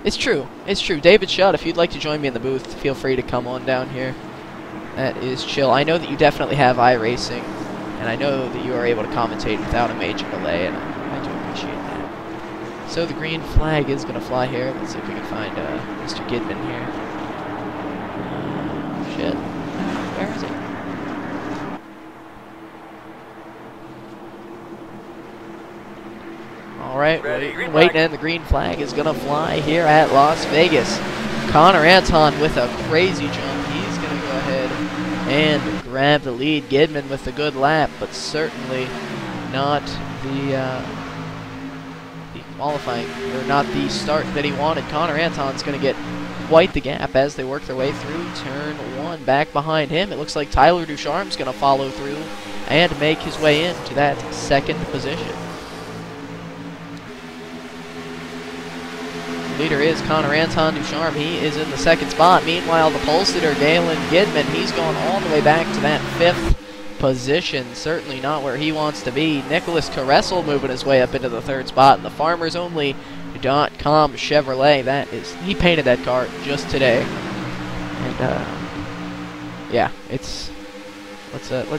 It's true. It's true. David Shutt, if you'd like to join me in the booth, feel free to come on down here. That is chill. I know that you definitely have iRacing, and I know that you are able to commentate without a major delay, and I do appreciate that. So the green flag is going to fly here. Let's see if we can find Mr. Gidman here. Shit. Where is he? Alright, waiting, and the green flag is going to fly here at Las Vegas. Connor Anton with a crazy jump. He's going to go ahead and grab the lead. Gidman with a good lap, but certainly not the qualifying, or not the start that he wanted. Connor Anton's going to get quite the gap as they work their way through turn 1. Back behind him, it looks like Tyler Ducharme's going to follow through and make his way into that second position. Leader is Connor Anton Ducharme. He is in the second spot. Meanwhile, the pole sitter, Galen Gidman, he's gone all the way back to that 5th position. Certainly not where he wants to be. Nicholas Caressel moving his way up into the 3rd spot. And the FarmersOnly.com Chevrolet, that is, he painted that car just today. And, yeah, it's...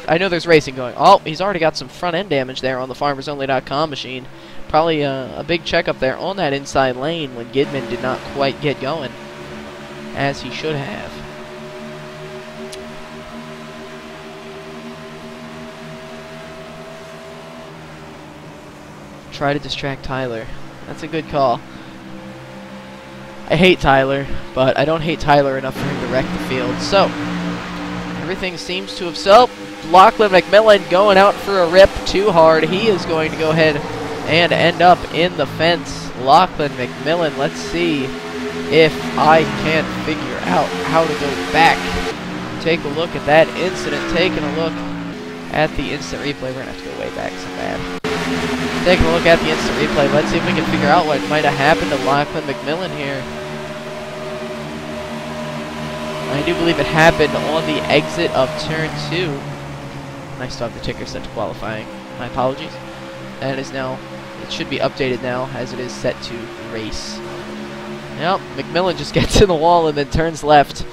I know there's racing going. Oh, he's already got some front end damage there on the FarmersOnly.com machine. Probably a big checkup there on that inside lane when Gidman did not quite get going as he should have. Try to distract Tyler. That's a good call. I hate Tyler, but I don't hate Tyler enough for him to wreck the field. So, everything seems to have... So, Lachlan McMillan going out for a rip too hard. He is going to go ahead and end up in the fence. Lachlan McMillan, let's see if I can figure out how to go back. Take a look at that incident. Taking a look at the instant replay. We're going to have to go way back so bad. Taking a look at the instant replay. Let's see if we can figure out what might have happened to Lachlan McMillan here. I do believe it happened on the exit of turn 2. I still have the ticker set to qualifying. My apologies. That is now... It should be updated now, as it is set to race. Yep, McMillan just gets in the wall and then turns left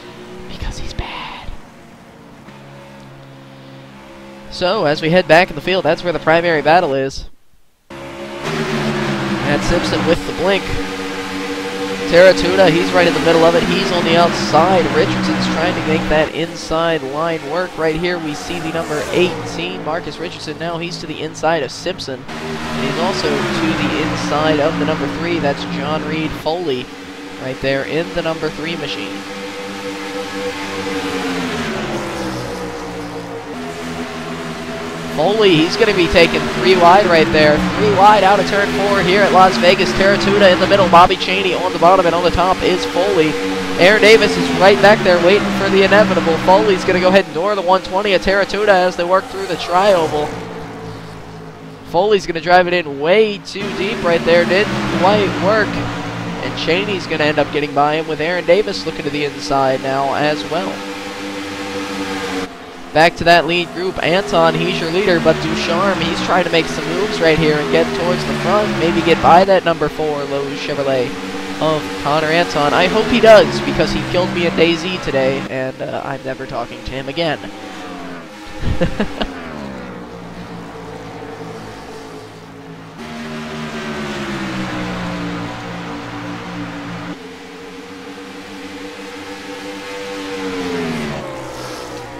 because he's bad. So, as we head back in the field, that's where the primary battle is. Matt Simpson with the blink. Teratuda, he's right in the middle of it. He's on the outside. Richardson's trying to make that inside line work. Right here we see the number 18, Marcus Richardson. Now he's to the inside of Simpson. And he's also to the inside of the number 3. That's John Reed Foley right there in the number 3 machine. Foley, he's going to be taking 3 wide right there. 3 wide out of turn 4 here at Las Vegas. Teratuda in the middle. Bobby Chaney on the bottom, and on the top is Foley. Aaron Davis is right back there waiting for the inevitable. Foley's going to go ahead and door the 120 at Teratuda as they work through the tri-oval. Foley's going to drive it in way too deep right there. Didn't quite work. And Chaney's going to end up getting by him with Aaron Davis looking to the inside now as well. Back to that lead group. Anton, he's your leader, but Ducharme, he's trying to make some moves right here and get towards the front. Maybe get by that number 4 Lowe's Chevrolet of Connor Anton. I hope he does, because he killed me in DayZ today, and I'm never talking to him again.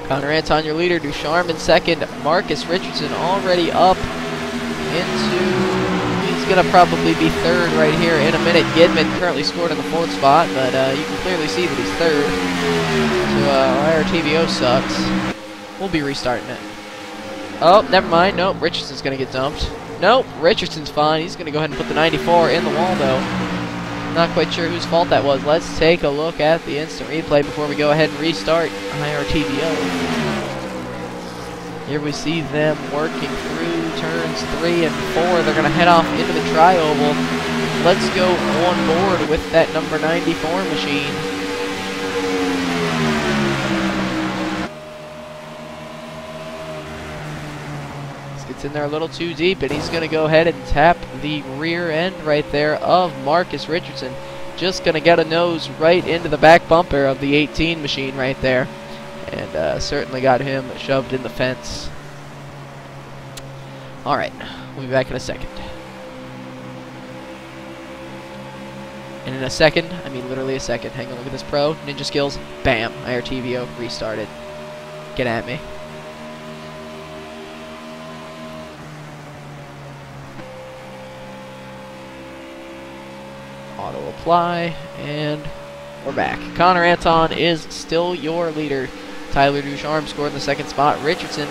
Connor Anton, your leader. Ducharme in second. Marcus Richardson already up into... He's going to probably be 3rd right here in a minute. Gidman currently scored in the 4th spot, but you can clearly see that he's 3rd. So IRTVO sucks. We'll be restarting it. Oh, never mind. Nope, Richardson's going to get dumped. Nope, Richardson's fine. He's going to go ahead and put the 94 in the wall, though. Not quite sure whose fault that was. Let's take a look at the instant replay before we go ahead and restart IRTVO. Here we see them working through turns 3 and 4. They're going to head off into the tri-oval. Let's go on board with that number 94 machine. Gets in there a little too deep, and he's going to go ahead and tap the rear end right there of Marcus Richardson. just going to get a nose right into the back bumper of the 18 machine right there. And certainly got him shoved in the fence. Alright, we'll be back in a second. And in a second, I mean literally a second, hang on, look at this pro, ninja skills, bam, IRTVO, restarted. Get at me. Auto apply, and we're back. Connor Anton is still your leader. Tyler Ducharme scored in the second spot. Richardson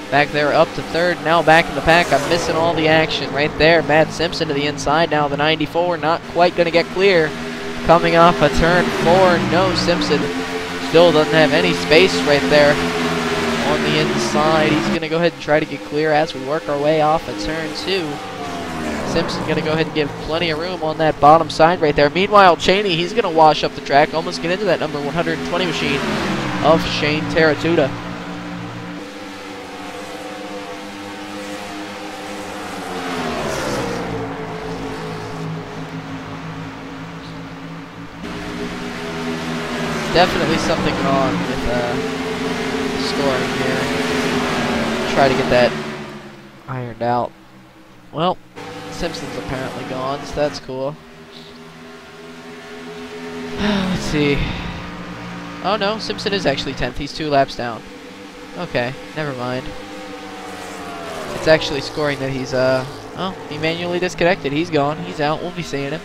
back there up to third, now back in the pack. I'm missing all the action right there. Matt Simpson to the inside, now the 94, not quite going to get clear. Coming off a turn 4, no, Simpson still doesn't have any space right there on the inside. He's going to go ahead and try to get clear as we work our way off a turn 2. Simpson's going to go ahead and give plenty of room on that bottom side right there. Meanwhile, Cheney, he's going to wash up the track, almost get into that number 120 machine of Shane Teratuta. Definitely something wrong with scoring here. Try to get that ironed out. Well, Simpson's apparently gone, so that's cool. Let's see. Oh no, Simpson is actually 10th. He's 2 laps down. Okay, never mind. It's actually scoring that he's, oh, he manually disconnected. He's gone. He's out. We'll be seeing him.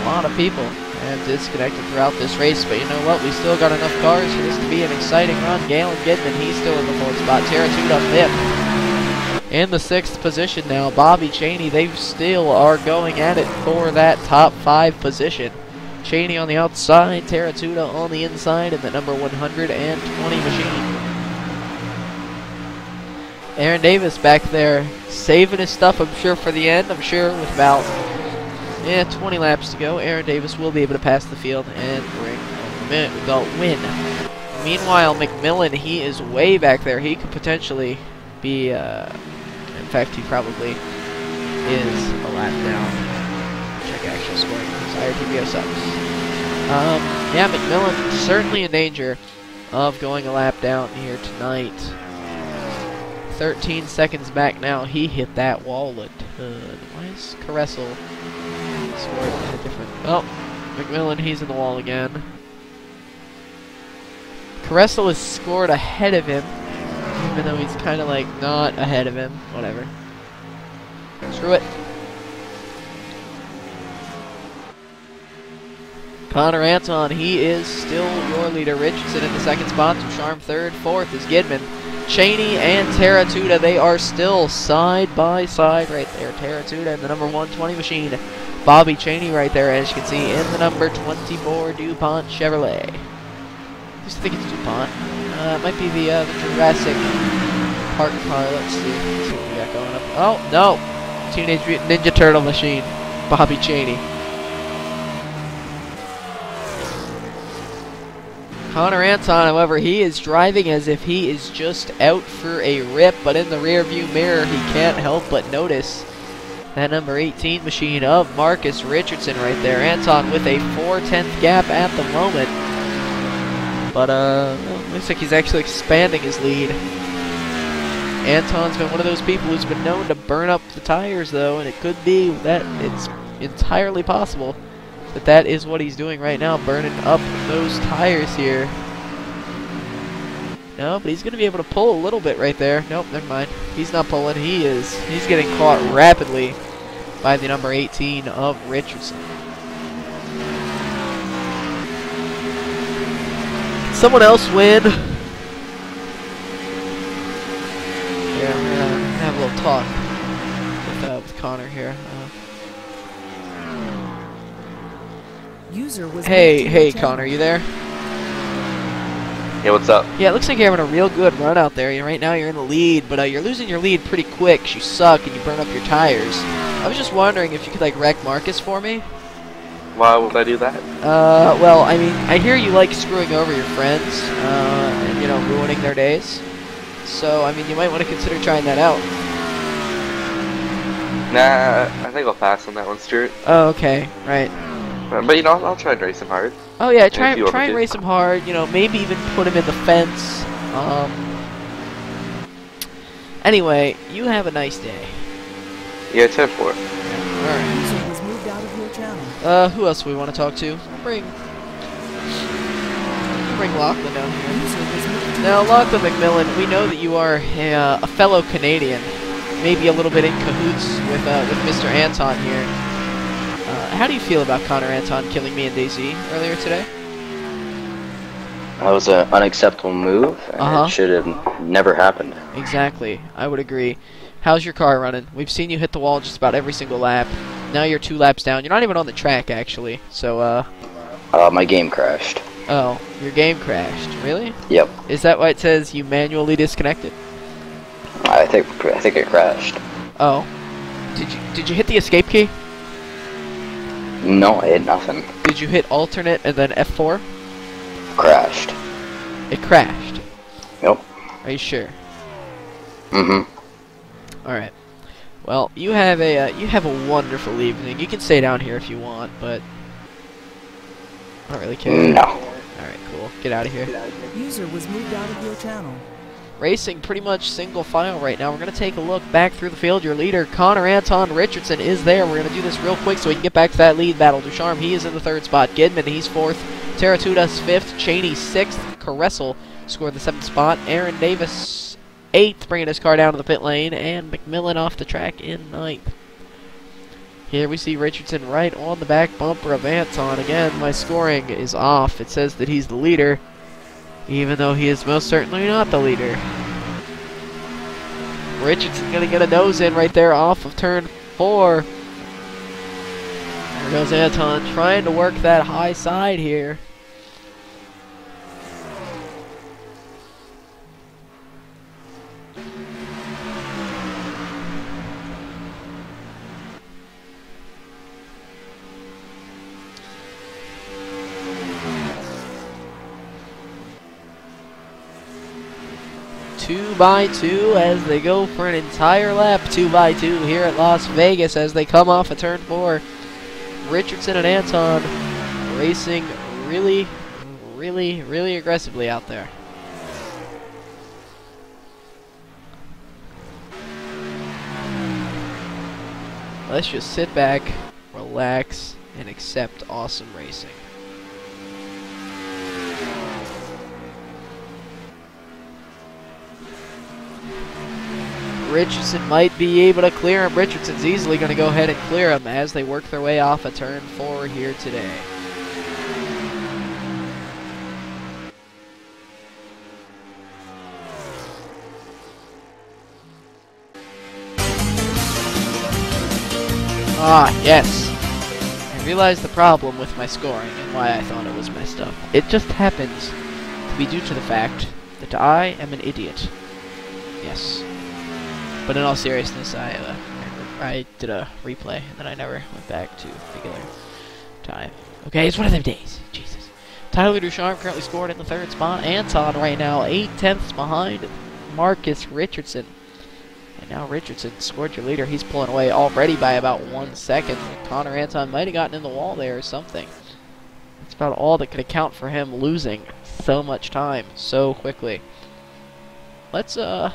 A lot of people have disconnected throughout this race, but you know what? We still got enough cars for this to be an exciting run. Galen Gidman, he's still in the 4th spot. Teratuta 5th. In the 6th position now, Bobby Cheney, they still are going at it for that top 5 position. Cheney on the outside, Teratuta on the inside, and the number 120 machine. Aaron Davis back there, saving his stuff, I'm sure, for the end. I'm sure with about 20 laps to go, Aaron Davis will be able to pass the field and bring the win. Meanwhile, McMillan, he is way back there. He could potentially be, in fact, he probably is a lap down. Check actual scoring because IRTVO sucks. Yeah, McMillan certainly in danger of going a lap down here tonight. 13 seconds back now. He hit that wall a ton. Why is Caressel scored in a different... Oh, McMillan, he's in the wall again. Caressel has scored ahead of him, even though he's kind of like not ahead of him. Whatever. Screw it. Connor Anton, he is still your leader. Richardson in the 2nd spot. Ducharme 3rd. 4th is Gidman. Cheney and Teratuta, they are still side by side right there. Teratuta in the number 120 machine. Bobby Cheney right there, as you can see, in the number 24 DuPont Chevrolet. I used to think it's DuPont. It might be the Jurassic Park car. Let's see what we got going up. Oh, no. Teenage Mutant Ninja Turtle machine. Bobby Cheney. Connor Anton, however, he is driving as if he is just out for a rip, but in the rear view mirror, he can't help but notice that number 18 machine of Marcus Richardson right there. Anton with a 4/10 gap at the moment. But, looks like he's actually expanding his lead. Anton's been one of those people who's been known to burn up the tires, though, and it could be that it's entirely possible that that is what he's doing right now, burning up those tires here. No, but he's going to be able to pull a little bit right there. Nope, never mind. He's not pulling. He's getting caught rapidly by the number 18 of Richardson. Someone else win. Yeah, we're going to have a little talk with Connor here. Hey, Connor, you there? Yeah, what's up? Yeah, it looks like you're having a real good run out there. Right now you're in the lead, but you're losing your lead pretty quick 'cause you suck and you burn up your tires. I was just wondering if you could, like, wreck Marcus for me? Why would I do that? Well, I mean, I hear you like screwing over your friends, and, you know, ruining their days. So, I mean, you might want to consider trying that out. Nah, I think I'll pass on that one, Stuart. Oh, okay, right. But you know, I'll try and race him hard. Oh yeah, try if you want me and to. race him hard. You know, maybe even put him in the fence. Anyway, you have a nice day. Yeah, 10-4. Alright. User was moved out of your channel. Who else do we want to talk to? Bring Lachlan down here. User was moved to Now, Lachlan McMillan, we know that you are a fellow Canadian, maybe a little bit in cahoots with Mr. Anton here. How do you feel about Connor Anton killing me and DayZ earlier today? That was an unacceptable move, and it should have never happened. Exactly, I would agree. How's your car running? We've seen you hit the wall just about every single lap. Now you're 2 laps down. You're not even on the track, actually. So, My game crashed. Oh, your game crashed. Really? Yep. Is that why it says you manually disconnected? I think it crashed. Oh. Did you hit the escape key? No, I hit nothing. Did you hit alternate and then F4? Crashed. It crashed. Yep. Are you sure? Mm-hmm. All right. Well, you have a wonderful evening. You can stay down here if you want, but I don't really care. No. All right, cool. Get out of here. User was moved out of your channel. Racing pretty much single file right now. We're going to take a look back through the field. Your leader, Connor Anton Richardson, is there. We're going to do this real quick so we can get back to that lead battle. Ducharme, he is in the 3rd spot. Gidman, he's 4th. Teratuda's 5th. Cheney, 6th. Caressel scored the 7th spot. Aaron Davis, 8th, bringing his car down to the pit lane. And McMillan off the track in 9th. Here we see Richardson right on the back bumper of Anton. Again, my scoring is off. It says that he's the leader, even though he is most certainly not the leader. Richardson gonna get a nose in right there off of turn 4. There goes Anton trying to work that high side here. Two by two as they go for an entire lap. 2 by 2 here at Las Vegas as they come off of turn 4. Richardson and Anton racing really, really, really aggressively out there. Let's just sit back, relax, and accept awesome racing. Richardson might be able to clear him. Richardson's easily going to go ahead and clear him as they work their way off of turn 4 here today. Ah, yes. I realized the problem with my scoring and why I thought it was messed up. It just happens to be due to the fact that I am an idiot. Yes. But in all seriousness, I did a replay, and then I never went back to regular time. Okay, it's one of them days. Jesus. Tyler Ducharme currently scored in the 3rd spot. Anton right now 8/10ths behind Marcus Richardson. And now Richardson scored your leader. He's pulling away already by about 1 second. Connor Anton might have gotten in the wall there or something. That's about all that could account for him losing so much time so quickly. Let's, yeah,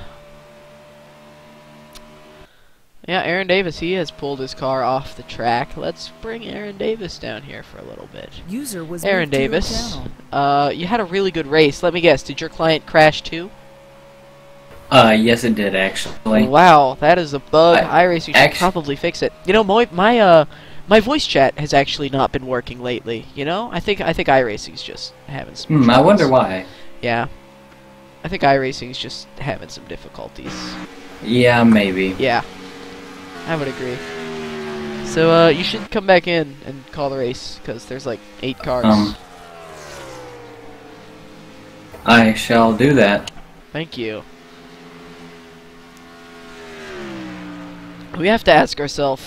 Aaron Davis, he has pulled his car off the track. Let's bring Aaron Davis down here for a little bit. User was Aaron moved to your Davis, channel. you had a really good race. Let me guess, did your client crash too? Yes, it did actually. Wow, that is a bug. iRacing should actu- probably fix it. You know, my voice chat has actually not been working lately. You know, I think iRacing's just having some. I wonder why. Yeah, I think iRacing's just having some difficulties. Yeah, maybe. Yeah, I would agree. So you should come back in and call the race because there's like 8 cars. I shall do that. Thank you. We have to ask ourselves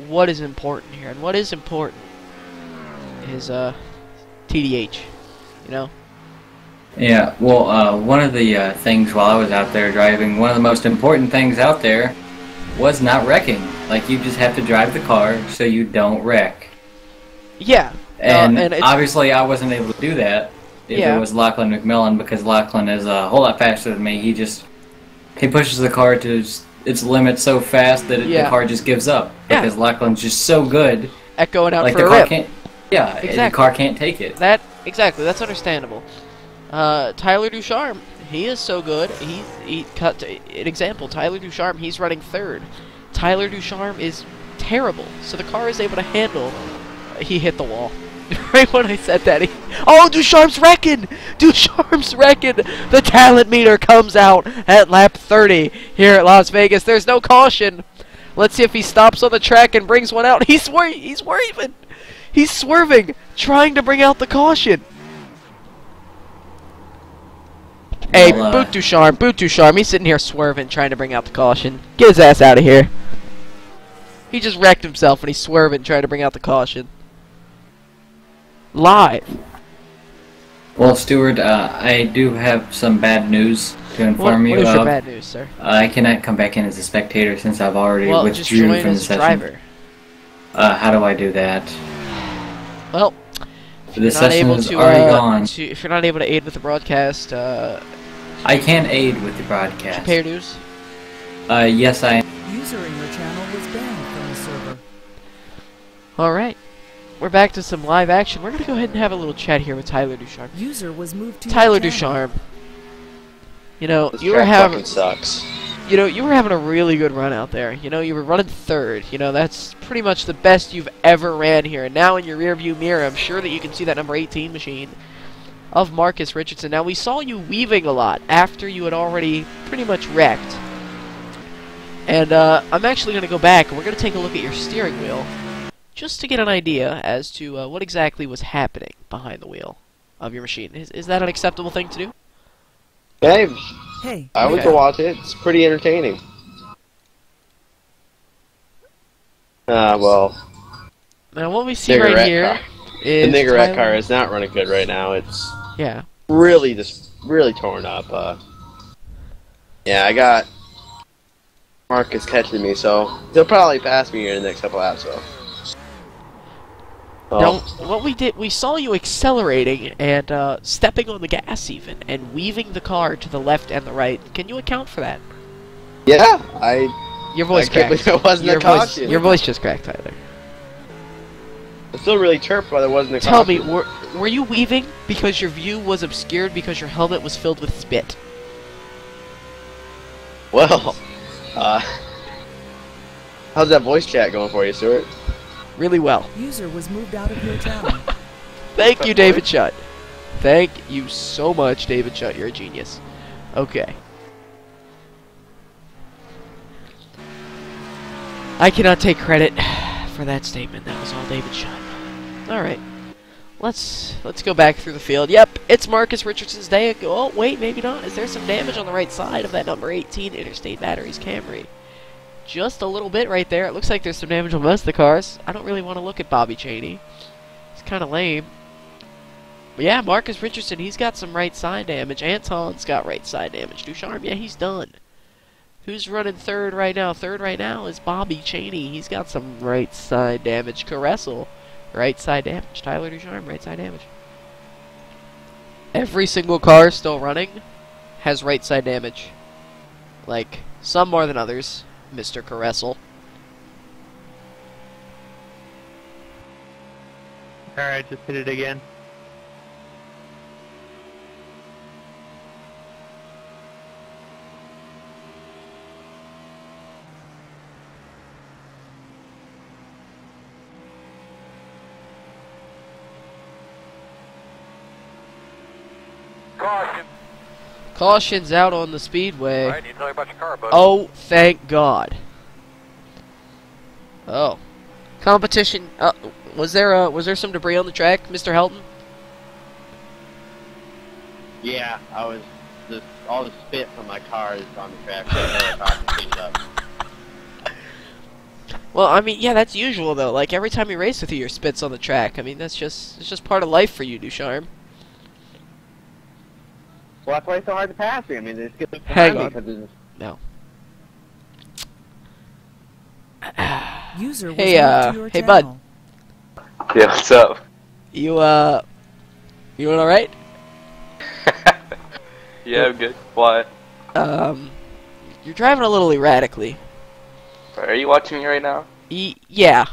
what is important here, and what is important is TDH, you know? Yeah, well, one of the things while I was out there driving, one of the most important things out there was not wrecking. Like, you just have to drive the car so you don't wreck. Yeah. And it's, obviously I wasn't able to do that if it was Lachlan McMillan, because Lachlan is a whole lot faster than me. He pushes the car to its limit so fast that the car just gives up. Because Lachlan's just so good at going out like for the a car rip. can't. Yeah, exactly. The car can't take it. Exactly. That's understandable. Tyler Ducharme, he is so good. He cut an example. Tyler Ducharme, he's running third. Tyler Ducharme is terrible, so the car is able to handle. He hit the wall. Right when I said that, oh, Ducharme's wrecking! Ducharme's wrecking! The talent meter comes out at lap 30 here at Las Vegas. There's no caution. Let's see if he stops on the track and brings one out. He's swerving! He's swerving, trying to bring out the caution. Hey, boot Ducharme. He's sitting here swerving, trying to bring out the caution. Get his ass out of here. He just wrecked himself and he's swerving, trying to bring out the caution. Live. Well, Stuart, I do have some bad news to inform you of. What is your bad news, sir? I cannot come back in as a spectator since I've already withdrew just join from the as a session. Driver. How do I do that? Well, the session is already gone. If you're not able to aid with the broadcast, I can aid with the broadcast. Pay your dues? Yes, I am. User in your channel was banned from the server. Alright. We're back to some live action. We're going to go ahead and have a little chat here with Tyler Ducharme. User was moved to Tyler Ducharme. You know, this you were having sucks. You know, you were having a really good run out there. You know, you were running third. You know, that's pretty much the best you've ever ran here. And now in your rearview mirror, I'm sure that you can see that number 18 machine of Marcus Richardson. Now, we saw you weaving a lot after you had already pretty much wrecked. And I'm actually going to go back, and we're going to take a look at your steering wheel, just to get an idea as to what exactly was happening behind the wheel of your machine. Is that an acceptable thing to do? Hey, I would go watch it. It's pretty entertaining. Well. Now, what we see right here is the Niggerette car is not running good right now. It's really torn up. Yeah, I got Marcus catching me, so he'll probably pass me here in the next couple laps. So. Now, what we did, we saw you accelerating and stepping on the gas even, and weaving the car to the left and the right. Can you account for that? Yeah, Your voice cracked. It wasn't a caution. Your voice just cracked, Tyler. I'm still really chirped, but it wasn't a Tell caution. me, were you weaving because your view was obscured because your helmet was filled with spit? Well, how's that voice chat going for you, Stuart? Really well. User was moved out of your channel. Thank you, David Shutt. Thank you so much, David Shutt. You're a genius. Okay. I cannot take credit for that statement. That was all David Shutt. Alright. Let's go back through the field. Yep, it's Marcus Richardson's day. Oh, wait, maybe not. Is there some damage on the right side of that number 18 Interstate Batteries Camry? Just a little bit right there. It looks like there's some damage on most of the cars. I don't really want to look at Bobby Cheney. It's kind of lame. But yeah, Marcus Richardson, he's got some right side damage. Anton's got right side damage. Ducharme, yeah, he's done. Who's running third right now? Third right now is Bobby Cheney. He's got some right side damage. Caressel, right side damage. Tyler Ducharme, right side damage. Every single car still running has right side damage. Like, some more than others. Mr. Caressel. Alright, just hit it again. Caution. Caution's out on the speedway. Alright, need to know about your car, buddy. Oh, thank God. Oh. Competition. Was there some debris on the track, Mr. Helton? Yeah, all the spit from my car is on the track. So I have to clean it up. Well, I mean, yeah, that's usual though. Like every time you race with you, your spit's on the track. I mean, it's just part of life for you, Ducharme. Well, that's why it's so hard to pass me. I mean, they just get Hang on. No. User was Hey, moved to your hey, bud. channel. Yeah, what's up? You doing alright? Yeah, I'm good. Why? You're driving a little erratically. Are you watching me right now? Yeah.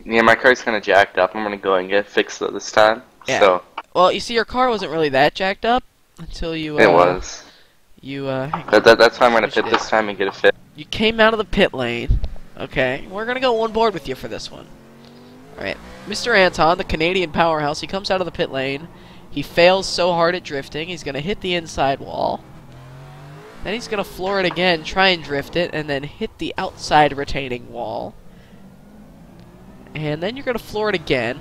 Yeah, my car's kind of jacked up. I'm gonna go and get it fixed this time. Yeah. So. Well, you see, your car wasn't really that jacked up until you, It was. That's why I'm gonna pit this time and get it fixed. You came out of the pit lane. Okay, we're gonna go on board with you for this one. Alright, Mr. Anton, the Canadian powerhouse, he comes out of the pit lane. He fails so hard at drifting, he's gonna hit the inside wall. Then he's gonna floor it again, try and drift it, and then hit the outside retaining wall. And then you're gonna floor it again.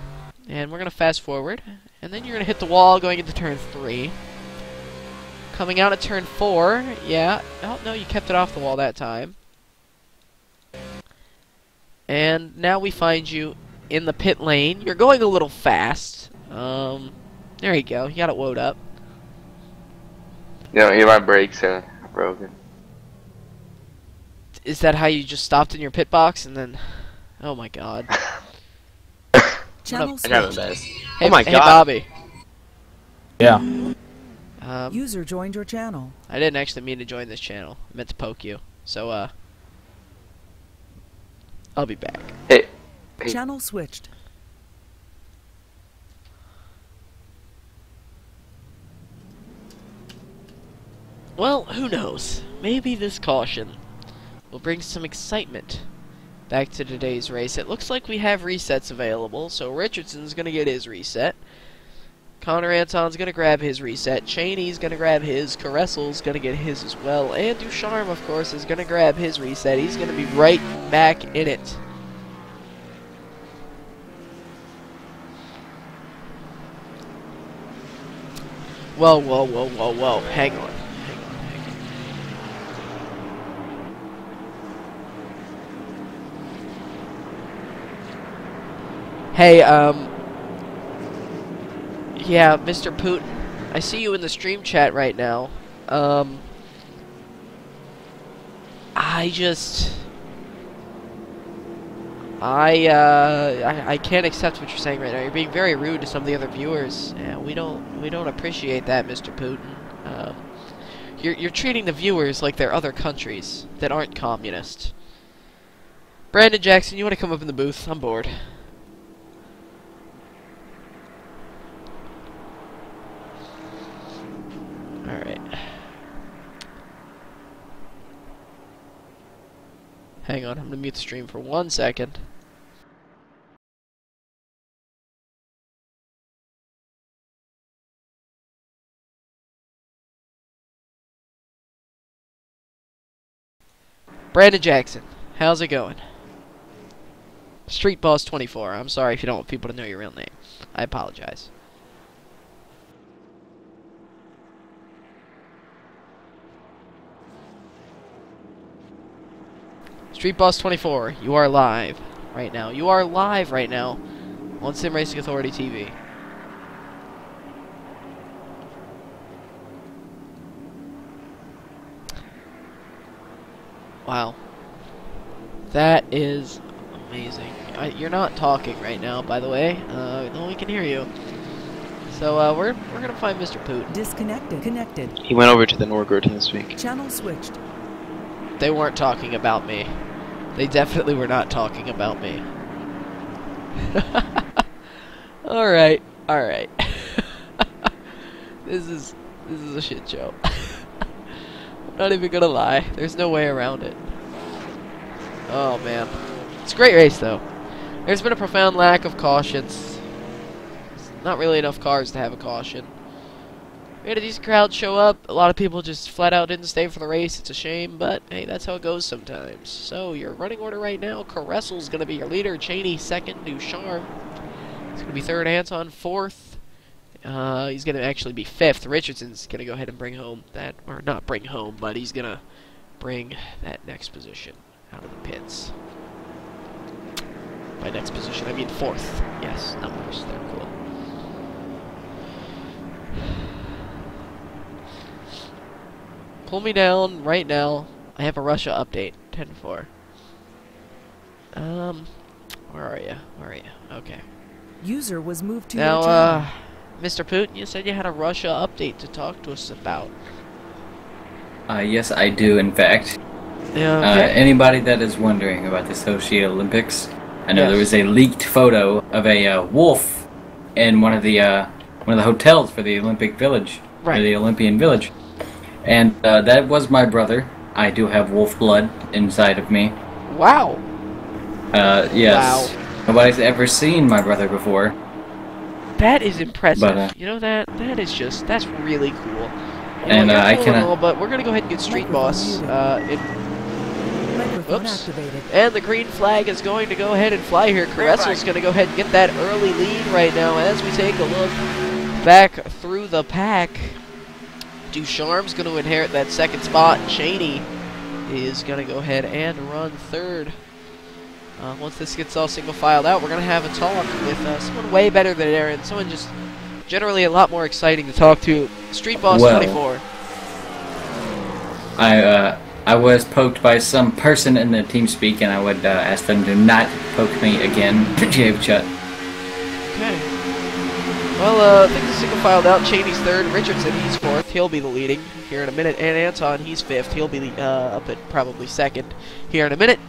And we're gonna fast forward. And then you're gonna hit the wall going into turn 3. Coming out at turn 4, yeah. Oh, no, you kept it off the wall that time. And now we find you in the pit lane. You're going a little fast. There you go. You got it woed up. Yeah, my brakes are broken. Is that how you just stopped in your pit box and then... Oh my god. Channel I got switched. a mess. Hey, Oh my hey, god. Bobby. Yeah. User joined your channel. I didn't actually mean to join this channel. I meant to poke you. So, I'll be back. Hey. Channel switched. Well, who knows? Maybe this caution will bring some excitement back to today's race. It looks like we have resets available, so Richardson's going to get his reset. Connor Anton's going to grab his reset. Cheney's going to grab his. Caressel's going to get his as well. And Ducharme, of course, is going to grab his reset. He's going to be right back in it. Whoa, whoa, whoa, whoa, whoa. Hang on. Hey, yeah, Mr. Putin, I see you in the stream chat right now. I can't accept what you're saying right now. You're being very rude to some of the other viewers. Yeah, we don't appreciate that, Mr. Putin. You're treating the viewers like they're other countries that aren't communist. Brandon Jackson, you want to come up in the booth? I'm bored. Alright. Hang on, I'm gonna mute the stream for 1 second. Brandon Jackson, how's it going? Street Boss 24. I'm sorry if you don't want people to know your real name. I apologize. Street Boss 24, you are live right now. You are live right now on Sim Racing Authority TV. Wow. That is amazing. You're not talking right now, by the way. No one can hear you. So, we're gonna find Mr. Putin. Disconnected. Connected. He went over to the Norgro team this week. Channel switched. They weren't talking about me. They definitely were not talking about me. Alright, alright. This is a shit show. I'm not even gonna lie. There's no way around it. Oh man. It's a great race though. There's been a profound lack of cautions. There's not really enough cars to have a caution. We had a decent crowd show up. A lot of people just flat out didn't stay for the race. It's a shame, but hey, that's how it goes sometimes. So, your running order right now, Caressel's going to be your leader. Cheney second, Ducharme. He's going to be third, Anton fourth. He's going to actually be fifth. Richardson's going to go ahead and bring home that, or not bring home, but he's going to bring that next position out of the pits. By next position, I mean fourth. Yes, numbers, they're cool. Pull me down right now. I have a Russia update. 10-4. Where are you? Where are you? Okay. User was moved to your channel. Mr. Putin, you said you had a Russia update to talk to us about. Yes, I do, in fact. Okay. Anybody that is wondering about the Sochi Olympics, I know Yes. there was a leaked photo of a wolf in one of the hotels for the Olympic Village, right. or the Olympian Village, and that was my brother. I do have wolf blood inside of me. Wow. Yes. Wow. Nobody's ever seen my brother before. That is impressive. But, you know that's really cool. And I cannot. But we're gonna go ahead and get Street Boss. Oops. And the green flag is going to go ahead and fly here. Caressel's going to go ahead and get that early lead right now as we take a look back through the pack. Ducharme's going to inherit that second spot. Cheney is going to go ahead and run third. Once this gets all single filed out, we're going to have a talk with someone way better than Aaron. Someone just generally a lot more exciting to talk to. Street Boss 24. I was poked by some person in the TeamSpeak, and I would ask them to not poke me again. Jave Chut. Okay. Well, things are single filed out. Cheney's third. Richardson, he's fourth. He'll be the leading here in a minute. And Anton, he's fifth. He'll be up at probably second here in a minute.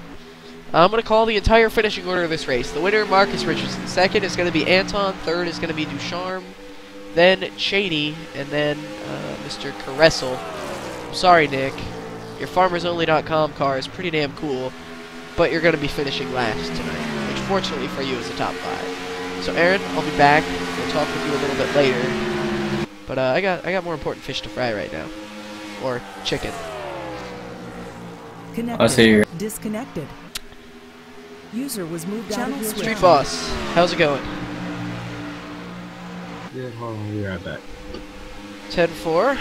I'm going to call the entire finishing order of this race. The winner, Marcus Richardson. Second is going to be Anton. Third is going to be Ducharme. Then Cheney. And then Mr. Caressel. I'm sorry, Nick. Your FarmersOnly.com car is pretty damn cool, but you're going to be finishing last tonight, which fortunately for you is the top 5. So Aaron, I'll be back. We'll talk with you a little bit later. But I got more important fish to fry right now, or chicken. I'll see you. Disconnected. User was moved out of your channel. Street Boss, how's it going? Good. Hold on, we'll be right back. 10-4.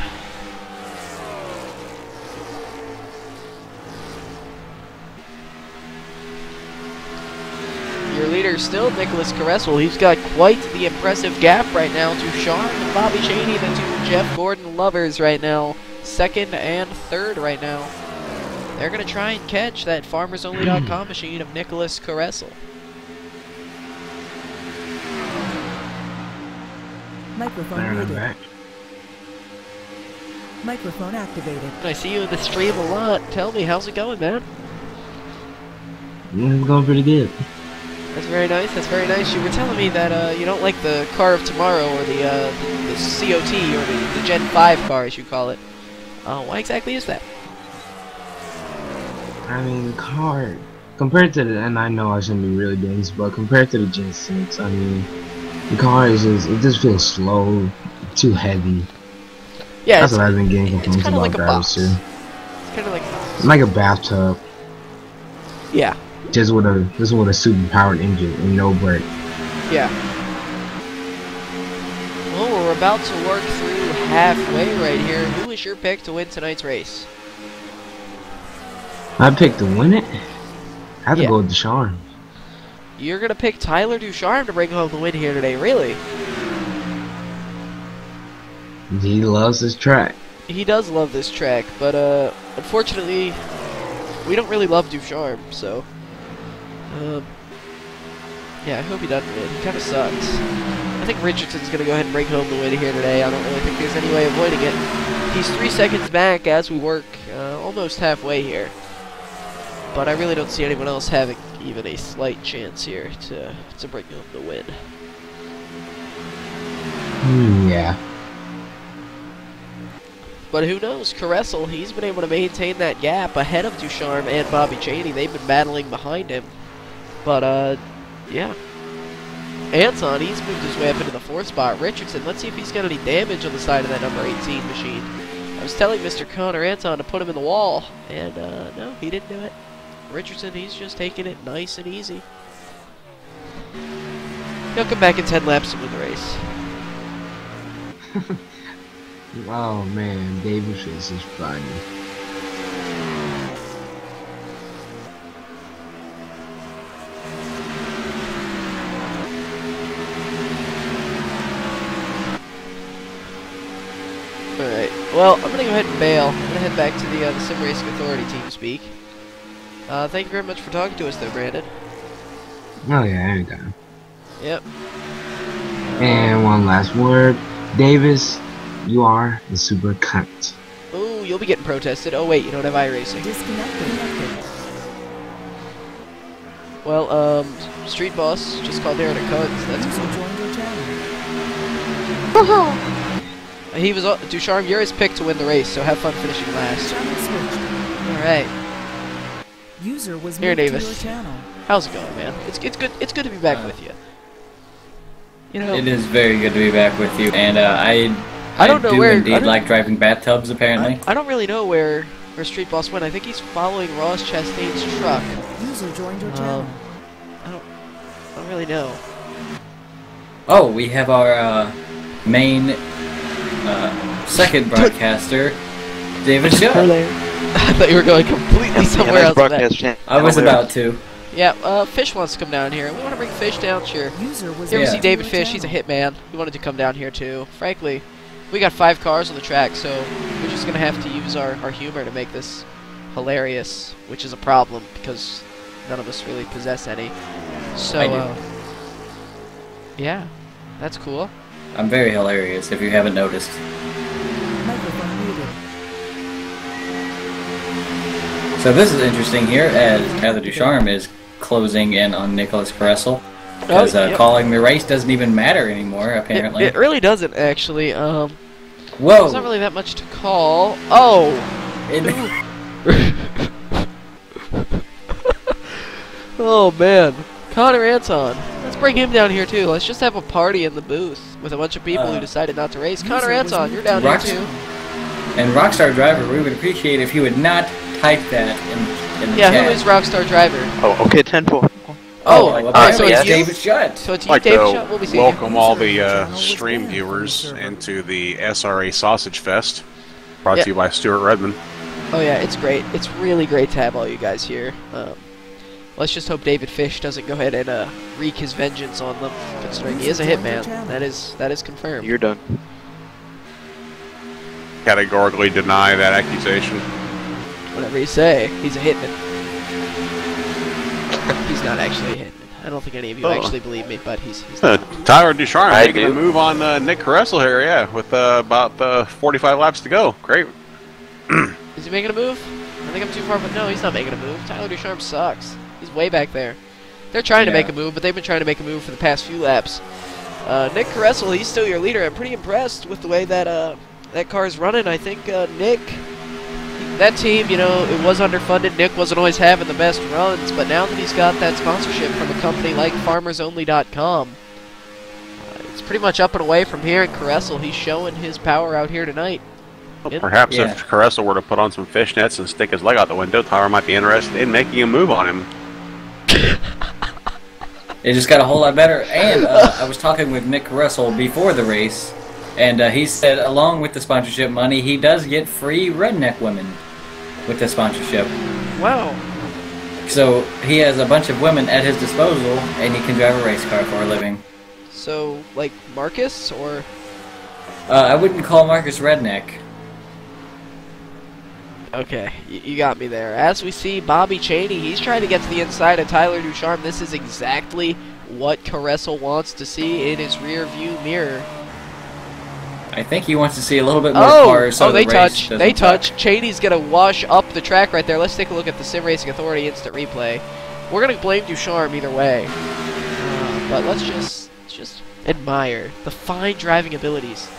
Your leader still, Nicholas Caressel. He's got quite the impressive gap right now to Sean and Bobby Cheney, the two Jeff Gordon lovers right now. Second and third right now. They're going to try and catch that FarmersOnly.com machine of Nicholas Caressel. Microphone muted. Microphone activated. I see you in the stream a lot. Tell me, how's it going, man? It's going pretty good. That's very nice. That's very nice. You were telling me that you don't like the car of tomorrow, or the COT, or the Gen 5 car, as you call it. Why exactly is that? I mean, the car, compared to the, and I know I shouldn't be really doing this, but compared to the Gen 6, I mean, the car is just, it just feels slow, too heavy. Yeah, that's what I've been getting complaints about drivers too. It's kind of like a box. Like a bathtub. Yeah. Just with a super powered engine and no brake. Yeah. Well, we're about to work through halfway right here. Who is your pick to win tonight's race? I picked to win it? I have to go with Ducharme. You're going to pick Tyler Ducharme to bring home the win here today, really? He loves this track. He does love this track, but unfortunately, we don't really love Ducharme, so... yeah, I hope he doesn't win. He kind of sucks. I think Richardson's going to go ahead and bring home the win here today. I don't really think there's any way of avoiding it. He's 3 seconds back as we work almost halfway here. But I really don't see anyone else having even a slight chance here to bring home the win. Yeah. But who knows? Caressel, he's been able to maintain that gap ahead of Ducharme and Bobby Cheney. They've been battling behind him. But, yeah. Anton, he's moved his way up into the 4th spot. Richardson, let's see if he's got any damage on the side of that number 18 machine. I was telling Mr. Connor Anton to put him in the wall, and, no, he didn't do it. Richardson, he's just taking it nice and easy. He'll come back in 10 laps and win the race. Oh man, Davis is funny. Alright, well, I'm going to go ahead and bail. I'm going to head back to the Sim Racing Authority team speak. Thank you very much for talking to us, though, Brandon. Oh yeah, there you go. Yep. And one last word. Davis, you are the super cunt. Ooh, you'll be getting protested. Oh wait, you don't have iRacing. Disconnected. Well, Street Boss just called Darren a cunt. So that's User cool. joined your channel. He was Ducharme. You're his pick to win the race, so have fun finishing last. Channel switched. All right. User was Here, moved to Davis. your channel. How's it going, man? It's good. It's good to be back with you. You know, It is very good to be back with you, and I don't know do where. indeed like driving bathtubs. Apparently, I don't really know where Street Boss went. I think he's following Ross Chastain's truck. User joined your channel. I don't really know. oh, we have our main second broadcaster, David Shaw. I thought you were going completely somewhere else. With that. I was about to. Yeah, Fish wants to come down here. We want to bring Fish down, sure. User was Here we moved see to David your Fish. He's a channel. hitman. He wanted to come down here too. Frankly, we got 5 cars on the track, so we're just gonna have to use our humor to make this hilarious, which is a problem because none of us really possess any. So, I do. yeah, that's cool. I'm very hilarious. If you haven't noticed. Microphone muted. So this is interesting here, as Tyler Ducharme is closing in on Nicholas Caressel. Because yep. calling the race doesn't even matter anymore, apparently. It really doesn't, actually. Whoa! There's not really that much to call. Oh! Oh, man. Connor Anton. Let's bring him down here, too. Let's just have a party in the booth with a bunch of people who decided not to race. Connor Anton, you're down here, too. And Rockstar Driver, we would appreciate if you would not type that in the chat. Who is Rockstar Driver? Oh, okay, 10-4. So it's it's you? David Shutt. So it's you, I'd like David to Shutt. We'll be seeing welcome you. all the stream viewers into the SRA Sausage Fest, brought to you by Stuart Redmond. Oh yeah, it's great. It's really great to have all you guys here. Let's just hope David Fish doesn't go ahead and wreak his vengeance on them, considering he is a hitman. That is confirmed. You're done. Categorically deny that accusation. Whatever you say, he's a hitman. He's not actually a hitman. I don't think any of you actually believe me, but he's not. Tyler Ducharme I making do. a move on Nick Caressel here, yeah, with about 45 laps to go. Great. Is he making a move? I think I'm too far, but no, he's not making a move. Tyler Ducharme sucks. He's way back there. They're trying to make a move, but they've been trying to make a move for the past few laps. Nick Caressel, he's still your leader. I'm pretty impressed with the way that that car's running. I think Nick, that team, you know, it was underfunded. Nick wasn't always having the best runs, but now that he's got that sponsorship from a company like FarmersOnly.com, it's pretty much up and away from here. And Caressel, he's showing his power out here tonight. Well, perhaps if Caressel were to put on some fishnets and stick his leg out the window, Tyler might be interested in making a move on him. It just got a whole lot better. And I was talking with Nick Caressel before the race, and he said along with the sponsorship money, he does get free redneck women with the sponsorship. Wow. So he has a bunch of women at his disposal, and he can drive a race car for a living. So, like Marcus, or? I wouldn't call Marcus redneck. Okay, you got me there. As we see, Bobby Cheney, he's trying to get to the inside of Tyler Ducharme. This is exactly what Caressel wants to see in his rear view mirror. I think he wants to see a little bit more cars. So they the race touch. They doesn't suck. touch. Cheney's going to wash up the track right there. Let's take a look at the Sim Racing Authority instant replay. We're going to blame Ducharme either way. But let's just admire the fine driving abilities.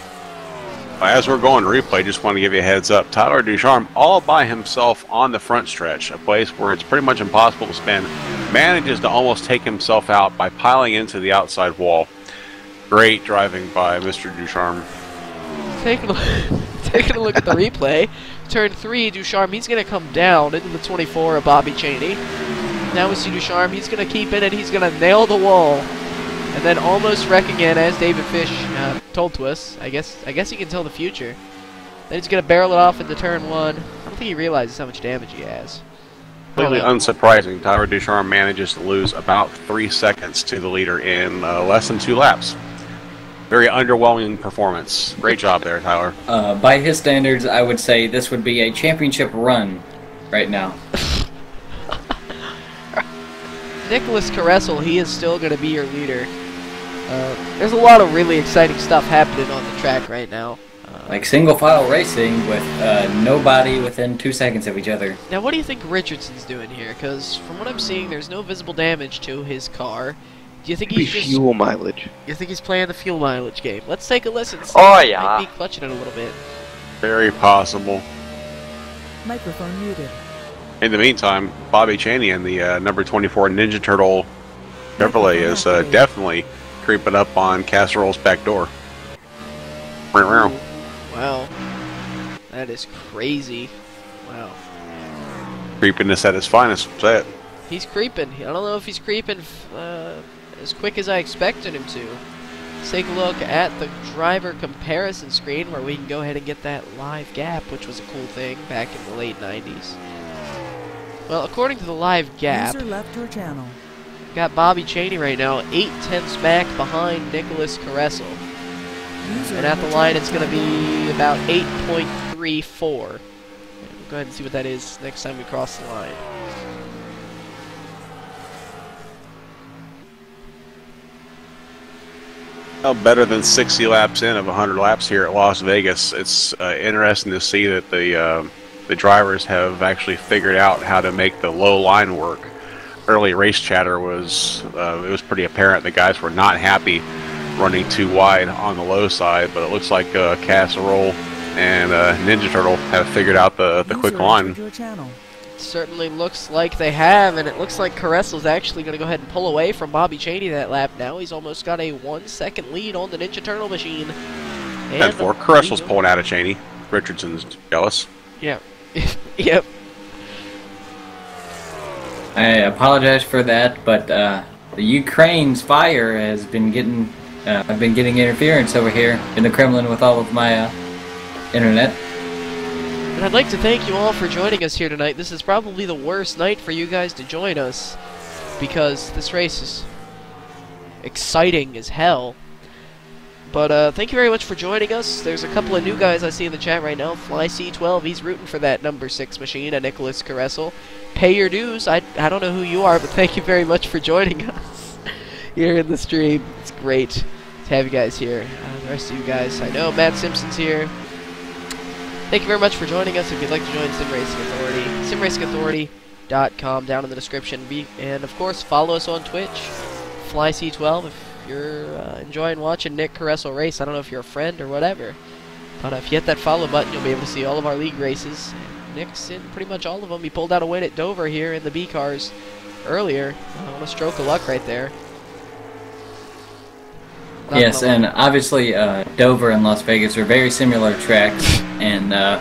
As we're going to replay, just want to give you a heads up. Tyler Ducharme, all by himself on the front stretch, a place where it's pretty much impossible to spin, manages to almost take himself out by piling into the outside wall. Great driving by Mr. Ducharme. Taking a look at the replay. Turn 3, Ducharme, he's going to come down into the 24 of Bobby Cheney. Now we see Ducharme, he's going to keep in it, he's going to nail the wall. And then almost wreck again, as David Fish told to us. I guess he can tell the future. Then he's going to barrel it off into turn 1. I don't think he realizes how much damage he has. Completely unsurprising, Tyler Ducharme manages to lose about 3 seconds to the leader in less than 2 laps. Very underwhelming performance. Great job there, Tyler. By his standards, I would say this would be a championship run right now. Nicholas Caressel, he is still going to be your leader. There's a lot of really exciting stuff happening on the track right now. Like single file racing with nobody within 2 seconds of each other. Now, what do you think Richardson's doing here? Because from what I'm seeing, there's no visible damage to his car. Do you think he's just fuel mileage? You think he's playing the fuel mileage game? Let's take a listen. Oh yeah. Might be clutching it a little bit. Very possible. Microphone muted. In the meantime, Bobby Cheney and the number 24 Ninja Turtle Chevrolet is definitely creeping up on Casserole's back door. Wow. That is crazy. Wow. Creepiness at its finest. Say it. He's creeping. I don't know if he's creeping as quick as I expected him to. Let's take a look at the driver comparison screen where we can go ahead and get that live gap, which was a cool thing back in the late 90s. Well, according to the live gap, User left your channel. Got Bobby Cheney right now 8/10 back behind Nicholas Caressel. And at the line it's going to be about 8.34. We'll go ahead and see what that is next time we cross the line. Well, better than 60 laps in of 100 laps here at Las Vegas. It's interesting to see that the drivers have actually figured out how to make the low line work. Early race chatter was it was pretty apparent the guys were not happy running too wide on the low side, but it looks like Casserole and Ninja Turtle have figured out the quick line. Certainly looks like they have, and it looks like Caressel's actually going to go ahead and pull away from Bobby Cheney that lap now. He's almost got a 1 second lead on the Ninja Turtle machine. And for Caressel's pulling out of Cheney. Richardson's jealous. Yeah. Yep. I apologize for that, but the Ukraine's fire has been getting I've been getting interference over here in the Kremlin with all of my internet. And I'd like to thank you all for joining us here tonight. This is probably the worst night for you guys to join us, because this race is exciting as hell. But thank you very much for joining us. There's a couple of new guys I see in the chat right now. Fly C12, he's rooting for that number 6 machine, a Nicholas Caressel. Pay your dues. I don't know who you are, but thank you very much for joining us here in the stream. It's great to have you guys here. The rest of you guys, I know Matt Simpson's here. Thank you very much for joining us. If you'd like to join Sim Racing Authority, simracingauthority.com down in the description. And of course, follow us on Twitch, FlyC12. If you're enjoying watching Nick Caressel race, I don't know if you're a friend or whatever, but if you hit that follow button, you'll be able to see all of our league races. And Nick's in pretty much all of them. He pulled out a win at Dover here in the B cars earlier. What a stroke of luck right there. Yes, and obviously Dover and Las Vegas are very similar tracks, and I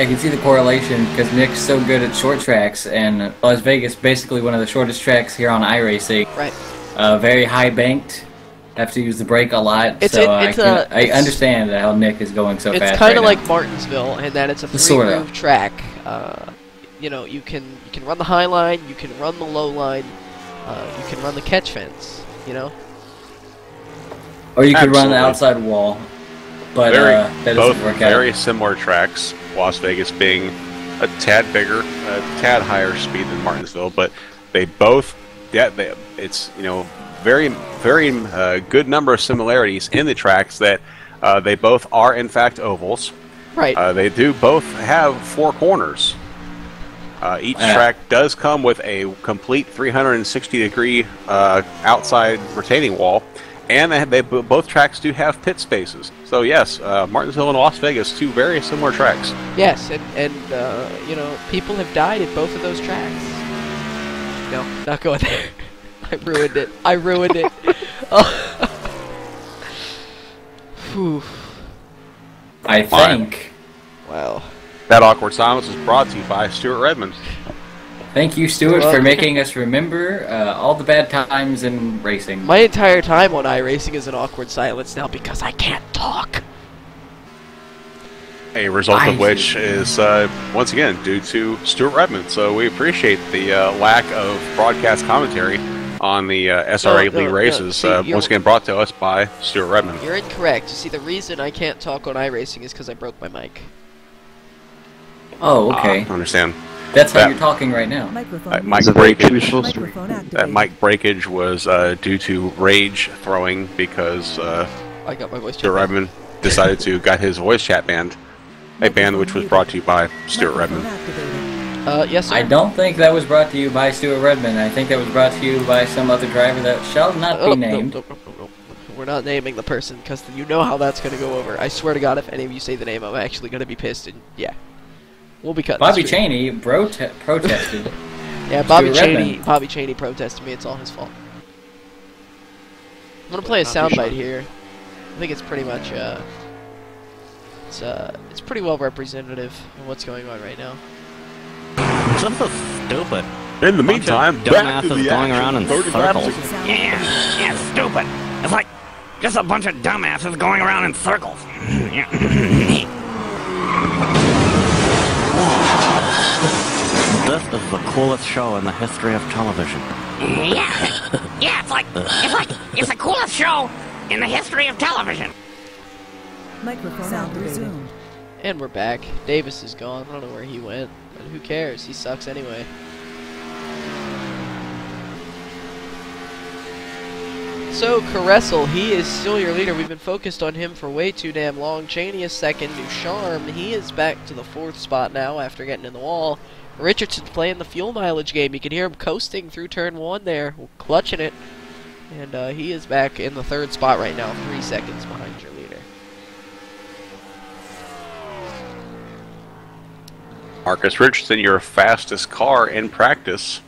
can see the correlation because Nick's so good at short tracks, and Las Vegas basically one of the shortest tracks here on iRacing. Right. Very high banked. Have to use the brake a lot, I understand how Nick is going so fast. It's kind of like Martinsville in that it's a three-groove track. You know, you can run the high line, you can run the low line, you can run the catch fence. You know. Or you could run the outside wall, but that doesn't work out. Very similar tracks. Las Vegas being a tad bigger, a tad higher speed than Martinsville, but they both, it's very good number of similarities in the tracks that they both are in fact ovals. Right. They do both have 4 corners. Each track does come with a complete 360-degree outside retaining wall. And both tracks do have pit spaces. So yes, Martinsville and Las Vegas, 2 very similar tracks. Yes, and you know, people have died at both of those tracks. No, not going there. I ruined it. I ruined it. Oh. Whew. I think. Wow. That awkward silence is brought to you by Stuart Redmond. Thank you, Stuart, for making us remember all the bad times in racing. My entire time on iRacing is an awkward silence now because I can't talk. A result of which is, once again, due to Stuart Redmond. So we appreciate the lack of broadcast commentary on the SRA League races. See, once again, brought to us by Stuart Redmond. You're incorrect. You see, the reason I can't talk on iRacing is because I broke my mic. Oh, okay. I understand. That's how you're talking right now. That mic breakage was due to rage throwing because I got my voice Stuart Redmond decided to got his voice chat banned. A ban which was brought to you by Stuart Redmond. Yes, sir. I don't think that was brought to you by Stuart Redmond. I think that was brought to you by some other driver that shall not be named. No. We're not naming the person because you know how that's going to go over. I swear to God, if any of you say the name, I'm actually going to be pissed. And yeah, we'll be cutting. Bobby Cheney protested. Yeah, Bobby Cheney protested me. It's all his fault. I'm going to play a soundbite here. I think it's pretty much it's pretty well representative of what's going on right now. Just so stupid. In the meantime, dumbasses going around in circles. Yeah, stupid. It's like just a bunch of dumbasses going around in circles. This is the coolest show in the history of television. Yeah, it's the coolest show in the history of television. Microphone sound resumed. And we're back. Davis is gone. I don't know where he went, but who cares? He sucks anyway. So, Caressel, he is still your leader. We've been focused on him for way too damn long. Cheney is second. Ducharme, he is back to the 4th spot now after getting in the wall. Richardson's playing the fuel mileage game. You can hear him coasting through turn 1 there, clutching it. And he is back in the 3rd spot right now, 3 seconds behind your leader. Marcus Richardson, your fastest car in practice,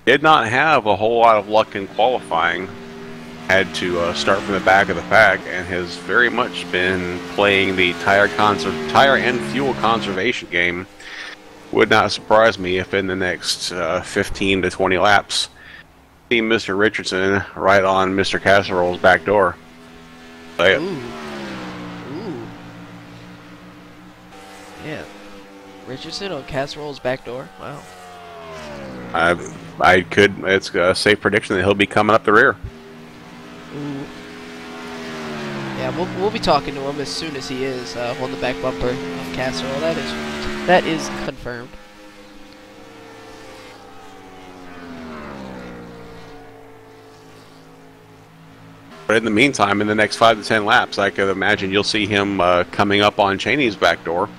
did not have a whole lot of luck in qualifying. Had to start from the back of the pack and has very much been playing the tire and fuel conservation game. Would not surprise me if in the next 15 to 20 laps, see Mr. Richardson right on Mr. Casserole's back door. Say it. Ooh. Yeah. Richardson on Casserole's back door? Wow. It's a safe prediction that he'll be coming up the rear. Ooh. Yeah, we'll be talking to him as soon as he is on the back bumper of Casserole. That is confirmed. But in the meantime, in the next 5 to 10 laps, I could imagine you'll see him coming up on Cheney's back door.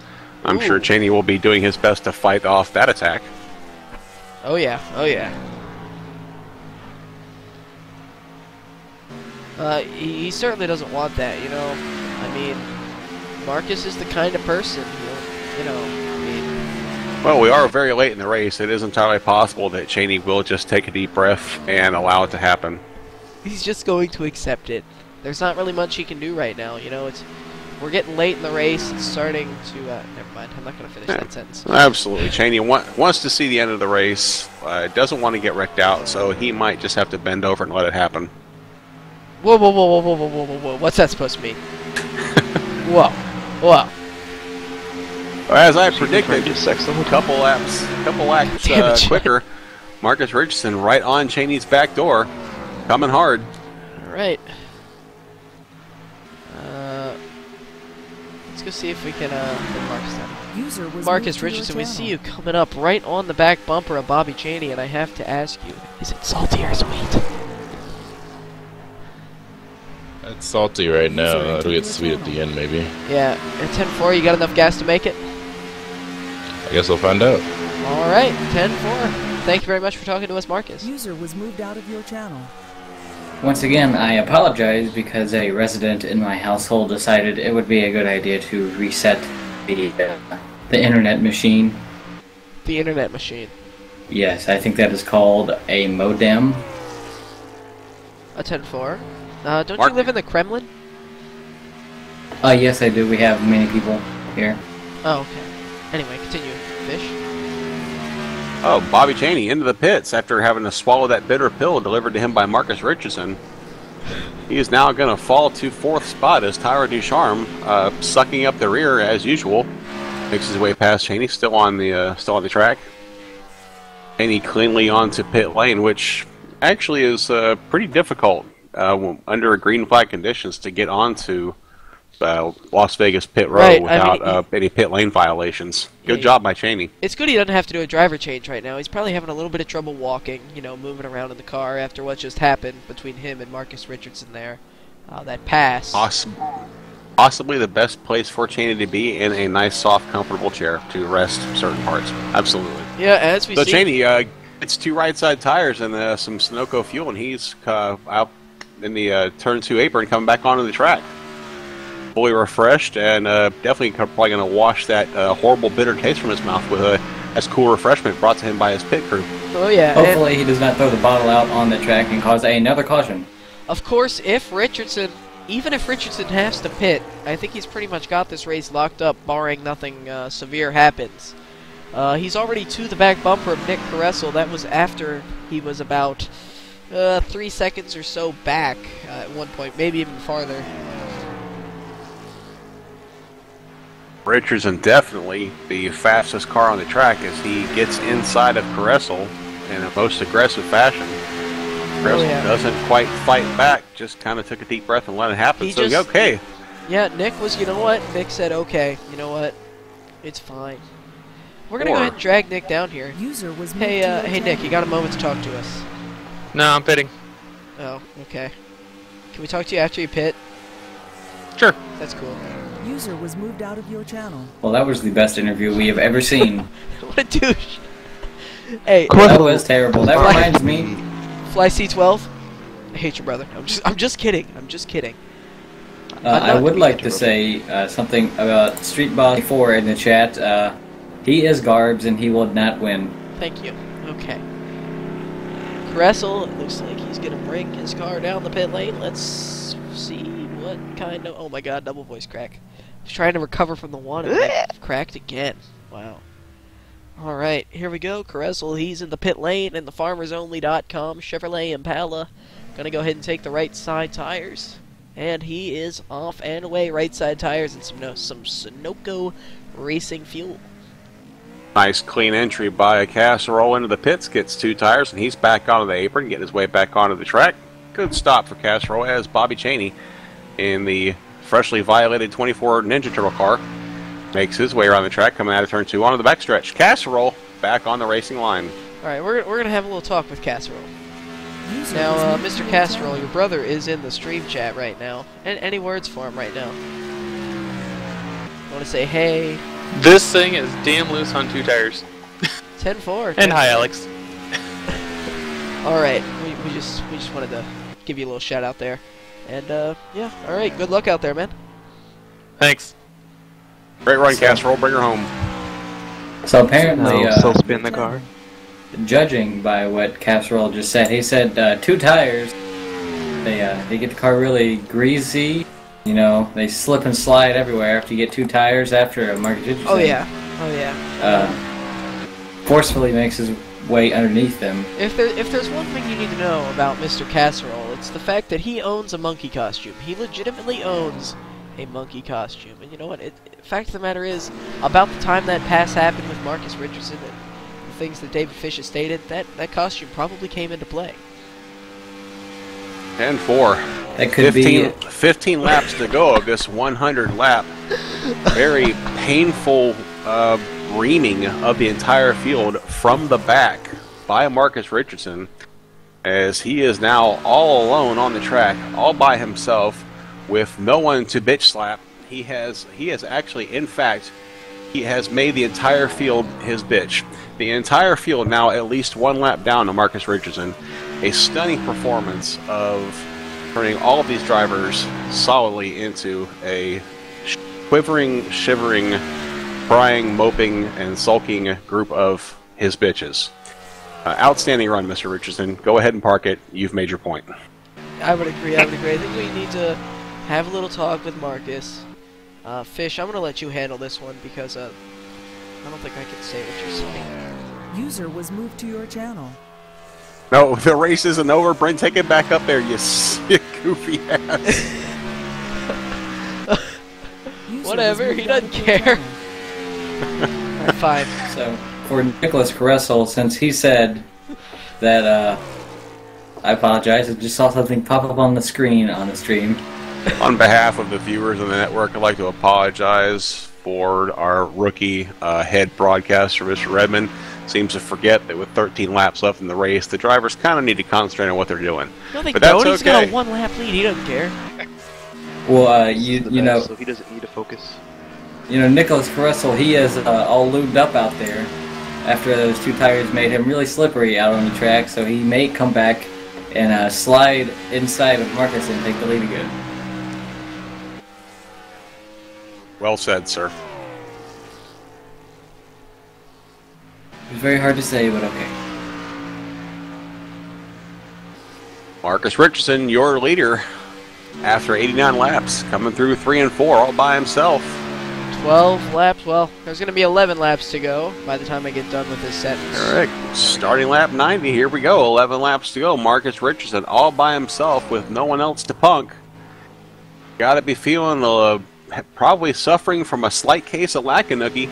I'm sure Cheney will be doing his best to fight off that attack. Oh yeah, oh yeah. He certainly doesn't want that, you know. I mean, Marcus is the kind of person who, you know, I mean... Well, we are very late in the race. It is entirely possible that Cheney will just take a deep breath and allow it to happen. He's just going to accept it. There's not really much he can do right now, you know. We're getting late in the race. It's starting to... never mind. I'm not going to finish that sentence. Absolutely. Cheney wants to see the end of the race. Doesn't want to get wrecked out, so he might just have to bend over and let it happen. Whoa. What's that supposed to mean? Whoa. As I predicted, just a couple laps quicker, Marcus Richardson right on Cheney's back door, coming hard. All right. Let's go see if we can get Marcus down. Marcus Richardson, we see you coming up right on the back bumper of Bobby Cheney, and I have to ask you, is it salty or sweet? It's salty right now. It'll get sweet at the end, maybe. Yeah. At 10-4, you got enough gas to make it? I guess we'll find out. All right, 10-4. Thank you very much for talking to us, Marcus. User was moved out of your channel. Once again, I apologize because a resident in my household decided it would be a good idea to reset the internet machine. The internet machine? Yes, I think that is called a modem. A 10-4? Don't you live in the Kremlin? Yes, I do. We have many people here. Oh, okay. Anyway, continue. Fish? Oh, Bobby Cheney into the pits after having to swallow that bitter pill delivered to him by Marcus Richardson. He is now going to fall to 4th spot as Tyler Ducharme, sucking up the rear as usual, makes his way past Cheney, still on the track. Cheney cleanly onto pit lane, which actually is pretty difficult under green flag conditions to get onto Las Vegas pit road Right, without I mean, any pit lane violations. Good Yeah, job by Cheney. It's good he doesn't have to do a driver change right now. He's probably having a little bit of trouble walking, you know, moving around in the car after what just happened between him and Marcus Richardson there. That pass. Possibly the best place for Cheney to be, in a nice, soft, comfortable chair to rest certain parts. Absolutely. Yeah, as we see. So Cheney gets 2 right side tires and some Sunoco fuel, and he's out in the turn 2 apron, coming back onto the track. Fully refreshed, and definitely probably going to wash that horrible bitter taste from his mouth with a nice cool refreshment brought to him by his pit crew. Oh yeah. Hopefully he does not throw the bottle out on the track and cause another caution. Of course, even if Richardson has to pit, I think he's pretty much got this race locked up, barring nothing severe happens. He's already to the back bumper of Nick Caressel. That was after he was about 3 seconds or so back at one point, maybe even farther. Richardson definitely the fastest car on the track as he gets inside of Caressel in a most aggressive fashion. Caressel doesn't quite fight back, just kind of took a deep breath and let it happen. Okay. Yeah, Nick was, you know what? Nick said, okay, you know what? It's fine. We're going to go ahead and drag Nick down here. Hey, Nick, you got a moment to talk to us? No, I'm pitting. Oh, okay. Can we talk to you after you pit? Sure. That's cool. User was moved out of your channel. Well, that was the best interview we have ever seen. What a douche. Hey, that was terrible. That reminds me. Fly C12. I hate your brother. I'm just kidding. I'm just kidding. I would like to say something about Street Boss 4 in the chat. He is Garbs and he will not win. Thank you. Okay. Caressel, it looks like he's gonna bring his car down the pit lane. Let's see what kind of. Oh my God! Double voice crack. I was trying to recover from the one and then cracked again. Wow. Alright, here we go. Caressel, he's in the pit lane in the FarmersOnly.com Chevrolet Impala. Gonna go ahead and take the right side tires. And he is off and away. Right side tires and some Sunoco racing fuel. Nice clean entry by Casserole into the pits. Gets 2 tires and he's back onto the apron, getting his way back onto the track. Good stop for Casserole as Bobby Cheney in the freshly violated 24 Ninja Turtle car makes his way around the track, coming out of turn 2 onto the backstretch. Casserole back on the racing line. Alright, we're going to have a little talk with Casserole. Now, Mr. Casserole, your brother is in the stream chat right now. Any words for him right now? I want to say, hey. This thing is damn loose on 2 tires. 10-4. And hi, Alex. Alright, we just wanted to give you a little shout out there. And, yeah, alright, good luck out there, man. Thanks. Great run, Casserole. Bring her home. So apparently, still spin the car. Judging by what Casserole just said, he said 2 tires. They get the car really greasy. You know, they slip and slide everywhere after you get 2 tires after a Marcus Richardson. Oh yeah. Forcefully makes his way underneath them. If there's one thing you need to know about Mr. Casserole, it's the fact that he owns a monkey costume. He legitimately owns a monkey costume. And you know what? The fact of the matter is, about the time that pass happened with Marcus Richardson and the things that David Fish has stated, that costume probably came into play. 10-4. That could 15 laps to go of this 100 lap. Very painful reaming of the entire field from the back by Marcus Richardson, as he is now all alone on the track, all by himself, with no one to bitch slap. He has actually, in fact, he has made the entire field his bitch. The entire field now at least 1 lap down to Marcus Richardson. A stunning performance of turning all of these drivers solidly into a quivering, shivering, crying, moping, and sulking group of his bitches. Outstanding run, Mr. Richardson. Go ahead and park it. You've made your point. I would agree. I think we need to have a little talk with Marcus. Fish, I'm going to let you handle this one because I don't think I can say what you're saying. User was moved to your channel. No, the race isn't over. Brent, take it back up there, you sick, goofy ass. Whatever, he doesn't care. Alright, fine. So, for Nicholas Caressel, since he said that, I apologize, I just saw something pop up on the screen on the stream. On behalf of the viewers of the network, I'd like to apologize for our rookie head broadcaster, Mr. Redmond. Seems to forget that with 13 laps left in the race, the drivers kind of need to concentrate on what they're doing. No, they but don't. That's He's got okay. a 1 lap lead. He doesn't care. Well, you know, so he doesn't need to focus. You know, Nicholas Russell, he is all lubed up out there after those 2 tires made him really slippery out on the track, so he may come back and slide inside of Marcus and take the lead again. Well said, sir. It was very hard to say, but okay. Marcus Richardson, your leader, after 89 laps, coming through 3 and 4 all by himself. 12 laps. Well, there's going to be 11 laps to go by the time I get done with this sentence. Correct. Starting lap 90. Here we go. 11 laps to go. Marcus Richardson all by himself with no one else to punk. Got to be feeling probably suffering from a slight case of Lackanookie.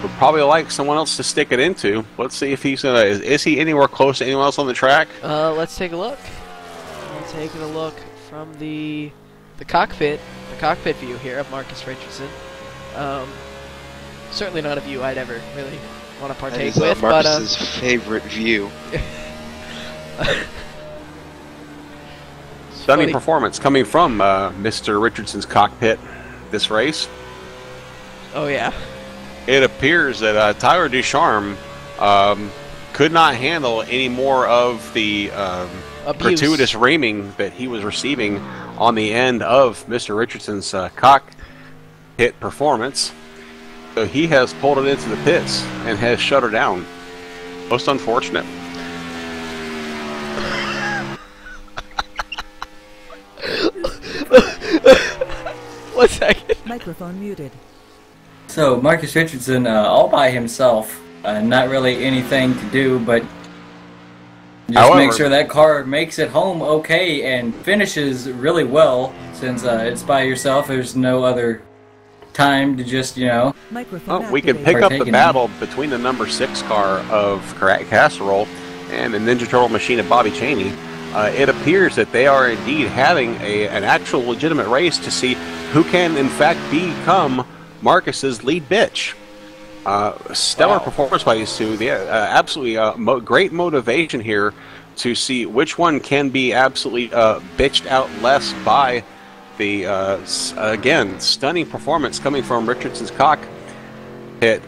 Would probably like someone else to stick it into. Let's see if he's gonna. Is he anywhere close to anyone else on the track? Let's take a look. We're taking a look from the cockpit view here of Marcus Richardson. Certainly not a view I'd ever really want to partake with. Marcus's favorite view. Stunning performance coming from Mr. Richardson's cockpit this race. Oh yeah. It appears that Tyler Ducharme could not handle any more of the gratuitous reaming that he was receiving on the end of Mr. Richardson's cockpit performance. So he has pulled it into the pits and has shut her down. Most unfortunate. One second. Microphone muted. So Marcus Richardson, all by himself, not really anything to do, but just make sure that car makes it home okay and finishes really well. Since it's by yourself, there's no other time to just, you know. Microphone we can pick up the battle between the number 6 car of Casserole and the Ninja Turtle machine of Bobby Cheney. It appears that they are indeed having an actual legitimate race to see who can in fact become Marcus's lead bitch. Stellar performance by these two. Absolutely great motivation here to see which one can be absolutely bitched out less by the, again, stunning performance coming from Richardson's cockpit.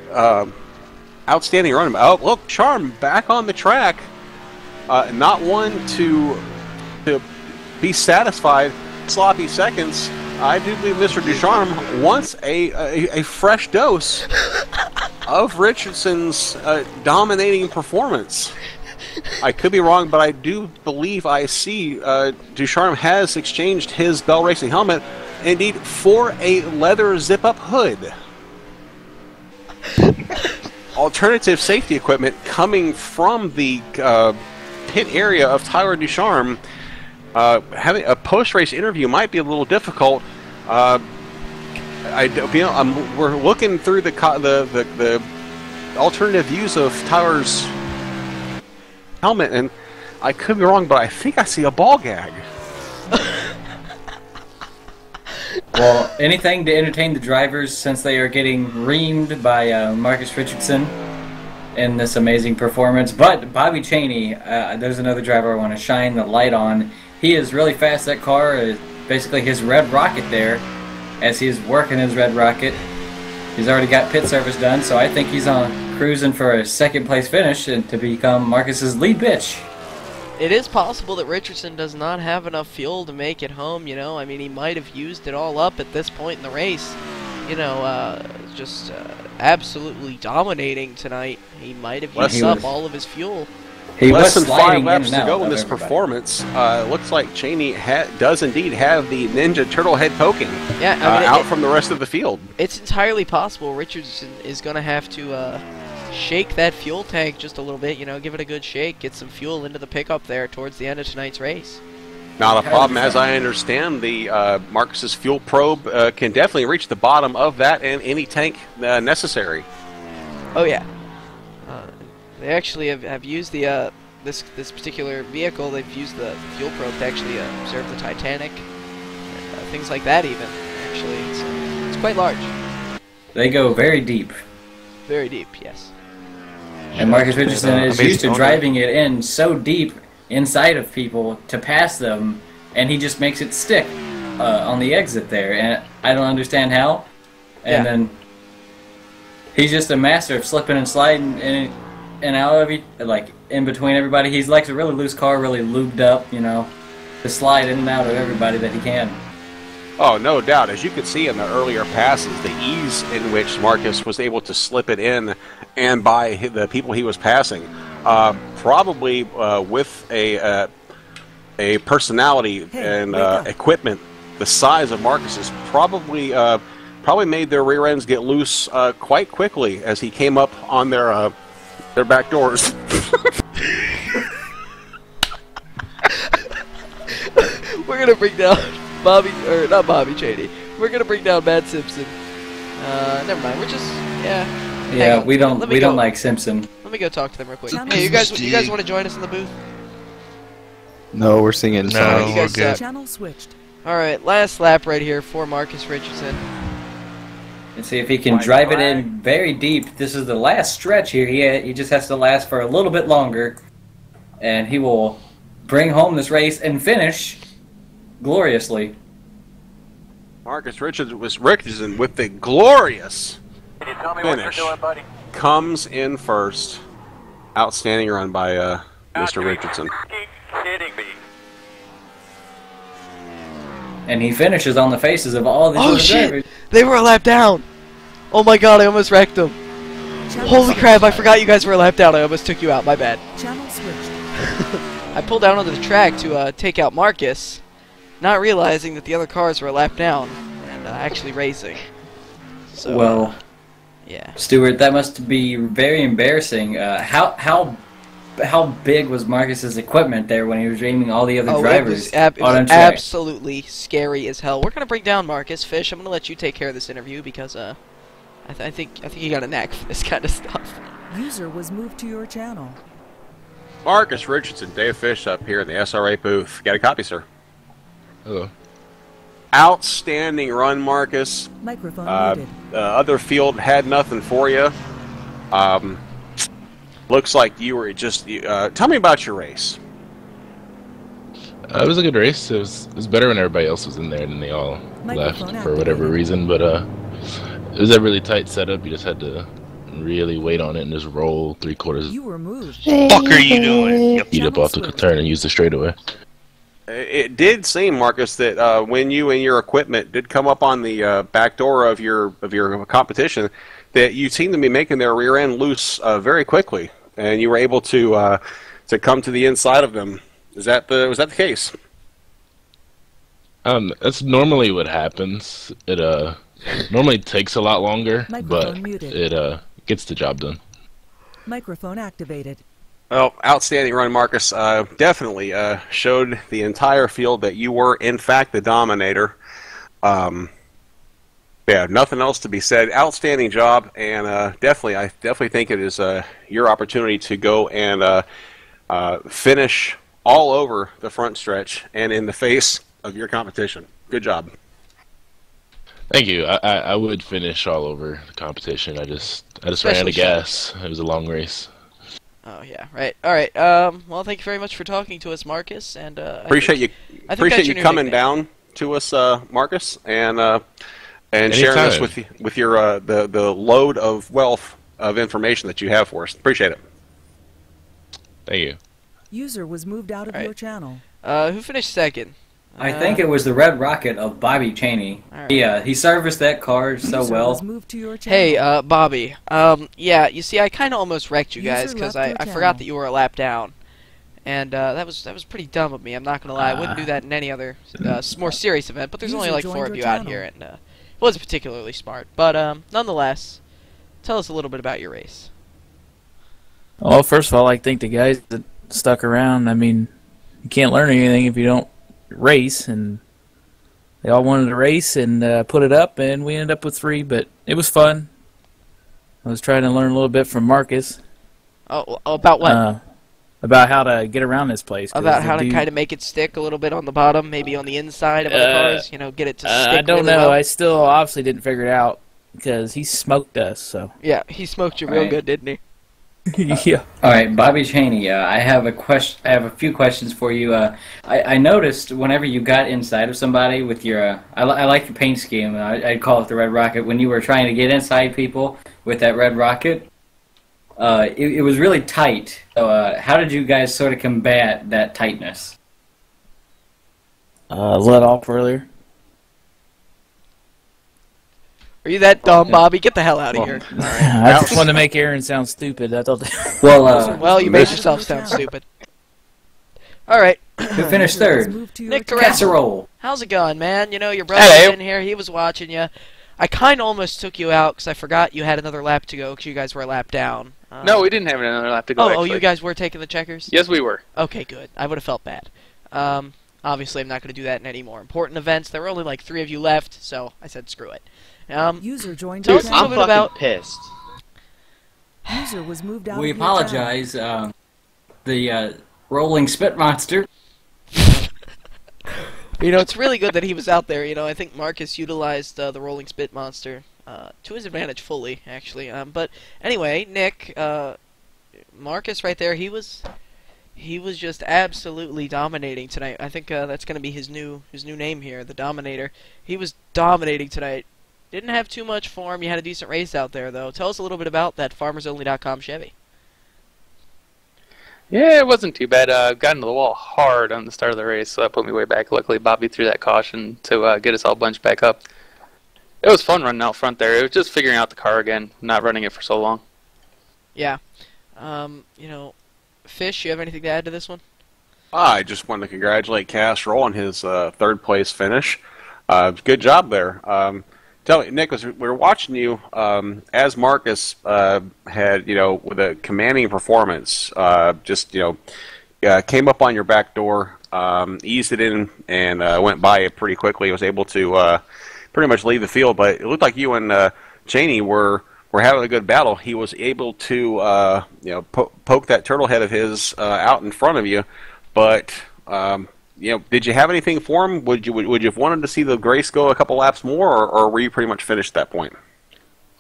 Outstanding run. Oh, look, Charm back on the track. Not one to be satisfied. Sloppy seconds. I do believe Mr. Ducharme wants a fresh dose of Richardson's dominating performance. I could be wrong, but I do believe I see Ducharme has exchanged his Bell Racing helmet, indeed, for a leather zip-up hood. Alternative safety equipment coming from the pit area of Tyler Ducharme. Having a post-race interview might be a little difficult. We're looking through the alternative views of Tyler's helmet, and I could be wrong, but I think I see a ball gag. Well, anything to entertain the drivers since they are getting reamed by Marcus Richardson in this amazing performance. But Bobby Cheney, there's another driver I want to shine the light on. He is really fast. That car is basically his red rocket there. As he's working his red rocket, he's already got pit service done, so I think he's on cruising for a second place finish and to become Marcus's lead bitch. It is possible that Richardson does not have enough fuel to make it home, you know. I mean, he might have used it all up at this point in the race. You know, just absolutely dominating tonight. He might have used up all of his fuel. Less than 5 laps to go in this performance. Looks like Cheney does indeed have the Ninja Turtle head poking out from the rest of the field. It's entirely possible Richardson is going to have to shake that fuel tank just a little bit, you know, give it a good shake, get some fuel into the pickup there towards the end of tonight's race. Not a problem. As I understand, the Marcus's fuel probe can definitely reach the bottom of that and any tank necessary. Oh, yeah. They actually have used the this particular vehicle. They've used the fuel probe to actually observe the Titanic things like that even. Actually, it's quite large. They go very deep. Very deep, yes. And Marcus Richardson is used to driving it in so deep inside of people to pass them, and he just makes it stick on the exit there, and I don't understand how. And then he's just a master of slipping and sliding in and out of it, like in between everybody. He's like a really loose car, really lubed up, you know, to slide in and out of everybody that he can. Oh, no doubt. As you could see in the earlier passes, the ease in which Marcus was able to slip it in and by the people he was passing, probably with a personality and equipment the size of Marcus's, probably made their rear ends get loose quite quickly as he came up on their back doors. We're gonna bring down not Bobby Cheney. We're gonna bring down Matt Simpson. Never mind. We're just Yeah, we don't like Simpson. Let me go talk to them real quick. Hey, you guys want to join us in the booth? No, we're singing songs. You guys good. Channel switched. All right, last lap right here for Marcus Richardson. And see if he can drive it in very deep. This is the last stretch here. He just has to last for a little bit longer, and he will bring home this race and finish gloriously. Marcus Richardson with the glorious finish. Comes in first. Outstanding run by Mr. Richardson. And he finishes on the faces of all these other drivers. They were a lap down! Oh my god, I almost wrecked them. Holy crap, I forgot you guys were a lap down. I almost took you out, my bad. Channel switched. I pulled down onto the track to take out Marcus, not realizing that the other cars were a lap down and actually racing. So, well, yeah. Stuart, that must be very embarrassing. How big was Marcus's equipment there when he was aiming all the other drivers? It was absolutely scary as hell. We're gonna bring down Marcus. Fish, I'm gonna let you take care of this interview because I think you got a knack for this kind of stuff. User was moved to your channel. Marcus Richardson, Dave Fish up here in the SRA booth. Got a copy, sir. Hello. Outstanding run, Marcus. Microphone muted. Other field had nothing for you. Looks like you were just... tell me about your race. It was a good race. It was better when everybody else was in there, and they all left for whatever reason. But it was a really tight setup. You just had to really wait on it and just roll 3/4. You were moved. Fuck are you doing? Eat up off the turn and use the straightaway. It did seem, Marcus, that when you and your equipment did come up on the back door of your competition, that you seemed to be making their rear end loose very quickly, and you were able to come to the inside of them. Was that the case? That's normally what happens. It normally takes a lot longer, but it gets the job done. Microphone activated. Well, outstanding run, Marcus. Definitely showed the entire field that you were, in fact, the dominator. Yeah, nothing else to be said. Outstanding job, and I definitely think it is your opportunity to go and finish all over the front stretch and in the face of your competition. Good job. Thank you. I would finish all over the competition. I just ran out of gas. It was a long race. Oh yeah, right. All right. Well, thank you very much for talking to us, Marcus, and appreciate you coming down to us, Marcus, and sharing this with your the load of wealth of information that you have for us. Appreciate it. Thank you. User was moved out of your channel. Who finished second? I think it was the Red Rocket of Bobby Cheney. Right. Yeah, he serviced that car so well. Was moved to your channel. Hey, Bobby. Yeah, you see, I kind of almost wrecked you guys because I forgot that you were a lap down, and that was pretty dumb of me. I'm not gonna lie. I wouldn't do that in any other more serious event. But there's only like 4 of you out here, and it wasn't particularly smart. But nonetheless, tell us a little bit about your race. Well, first of all, I think the guys that stuck around. I mean, you can't learn anything if you don't race, and they all wanted to race and put it up, and we ended up with 3, but it was fun. I was trying to learn a little bit from Marcus. Oh, about what? about how to get around this place. About how to kind of make it stick a little bit on the bottom, maybe on the inside of other cars, you know, get it to stick I don't really know. well. I still obviously didn't figure it out because he smoked us. So yeah, he smoked you real good, didn't he? Yeah. All right, Bobby Cheney. I have a question. I have a few questions for you. I noticed whenever you got inside of somebody with your, I like your paint scheme. I'd call it the Red Rocket. When you were trying to get inside people with that Red Rocket, it was really tight. So how did you guys sort of combat that tightness? Let off earlier. Are you that dumb, Bobby? Get the hell out of here. I just wanted to make Aaron sound stupid. I thought. Well, you made yourself sound stupid. All right. Who finished third? Nick Casserole. How's it going, man? You know, your brother's in here. He was watching you. I kind of almost took you out because I forgot you had another lap to go because you guys were a lap down. No, we didn't have another lap to go. Oh, you guys were taking the checkers? Yes, we were. Okay, good. I would have felt bad. Obviously, I'm not going to do that in any more important events. There were only like 3 of you left, so I said screw it. User joined. Tell us a little bit about. Pissed. User was moved out. We apologize. The rolling spit monster. You know, it's really good that he was out there. You know, I think Marcus utilized the rolling spit monster to his advantage fully, actually. But anyway, Nick, Marcus, right there, he was just absolutely dominating tonight. I think that's going to be his new name here, the Dominator. He was dominating tonight. Didn't have too much form. You had a decent race out there, though. Tell us a little bit about that FarmersOnly.com Chevy. Yeah, it wasn't too bad. Got into the wall hard on the start of the race, so that put me way back. Luckily, Bobby threw that caution to get us all bunched back up. It was fun running out front there. It was just figuring out the car again, not running it for so long. Yeah. You know, Fish, you have anything to add to this one? I just wanted to congratulate Casserole on his third place finish. Good job there. Tell me, Nick, we were watching you as Marcus had, you know, with a commanding performance, just, you know, came up on your back door, eased it in, and went by it pretty quickly. Was able to pretty much leave the field, but it looked like you and Cheney were having a good battle. He was able to, you know, poke that turtle head of his out in front of you, but you know, did you have anything for him? Would you have wanted to see the race go a couple laps more, or were you pretty much finished at that point?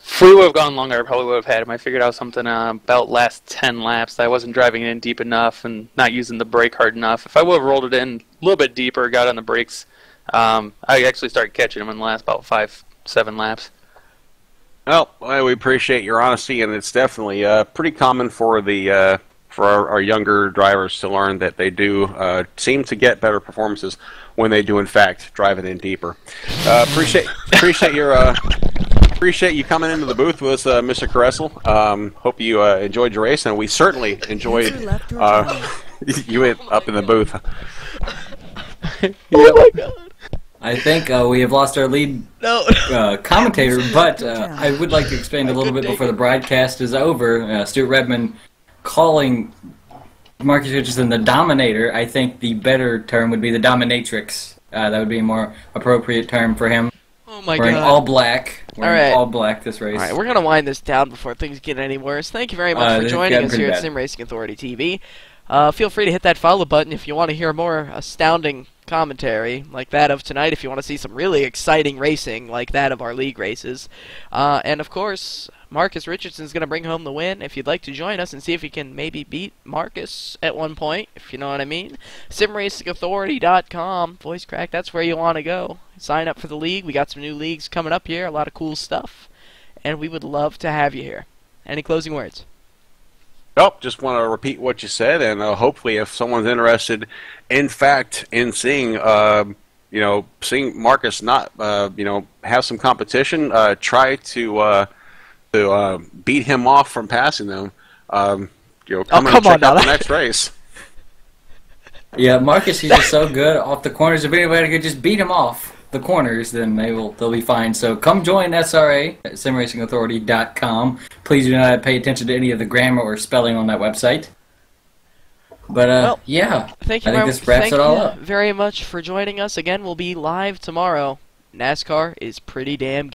If we would have gone longer, I probably would have had him. I figured out something about last 10 laps that I wasn't driving it in deep enough and not using the brake hard enough. If I would have rolled it in a little bit deeper, got on the brakes, I actually started catching him in the last about 5-7 laps. Well, we appreciate your honesty, and it's definitely pretty common for the for our younger drivers to learn that they do seem to get better performances when they do in fact drive it in deeper. Appreciate you coming into the booth with us, Mr. Caressel. Hope you enjoyed your race, and we certainly enjoyed you up in the booth. Oh my God! I think we have lost our lead commentator, but I would like to explain a little bit before the broadcast is over. Stuart Redmond calling Marcus Richardson the Dominator. I think the better term would be the Dominatrix. That would be a more appropriate term for him. Oh my Wearing God. all black. Alright. All black this race. Alright, we're going to wind this down before things get any worse. Thank you very much for joining us here at Sim Racing Authority TV. Feel free to hit that follow button if you want to hear more astounding commentary like that of tonight, if you want to see some really exciting racing like that of our league races. And of course, Marcus Richardson's going to bring home the win. If you'd like to join us and see if he can maybe beat Marcus at one point, if you know what I mean, simracingauthority.com, voice crack, that's where you want to go. Sign up for the league. We got some new leagues coming up here, a lot of cool stuff, and we would love to have you here. Any closing words? Nope, just want to repeat what you said, and hopefully if someone's interested, in fact, in seeing, you know, seeing Marcus not, you know, have some competition, try to beat him off from passing them, you know, come and check out the next race. Yeah, Marcus, he's just so good off the corners. If anybody could just beat him off the corners, then they'll be fine. So come join SRA at simracingauthority.com. Please do not pay attention to any of the grammar or spelling on that website. But well, yeah, thank you, I think this wraps it all up. Very much for joining us. Again, we'll be live tomorrow. NASCAR is pretty damn good.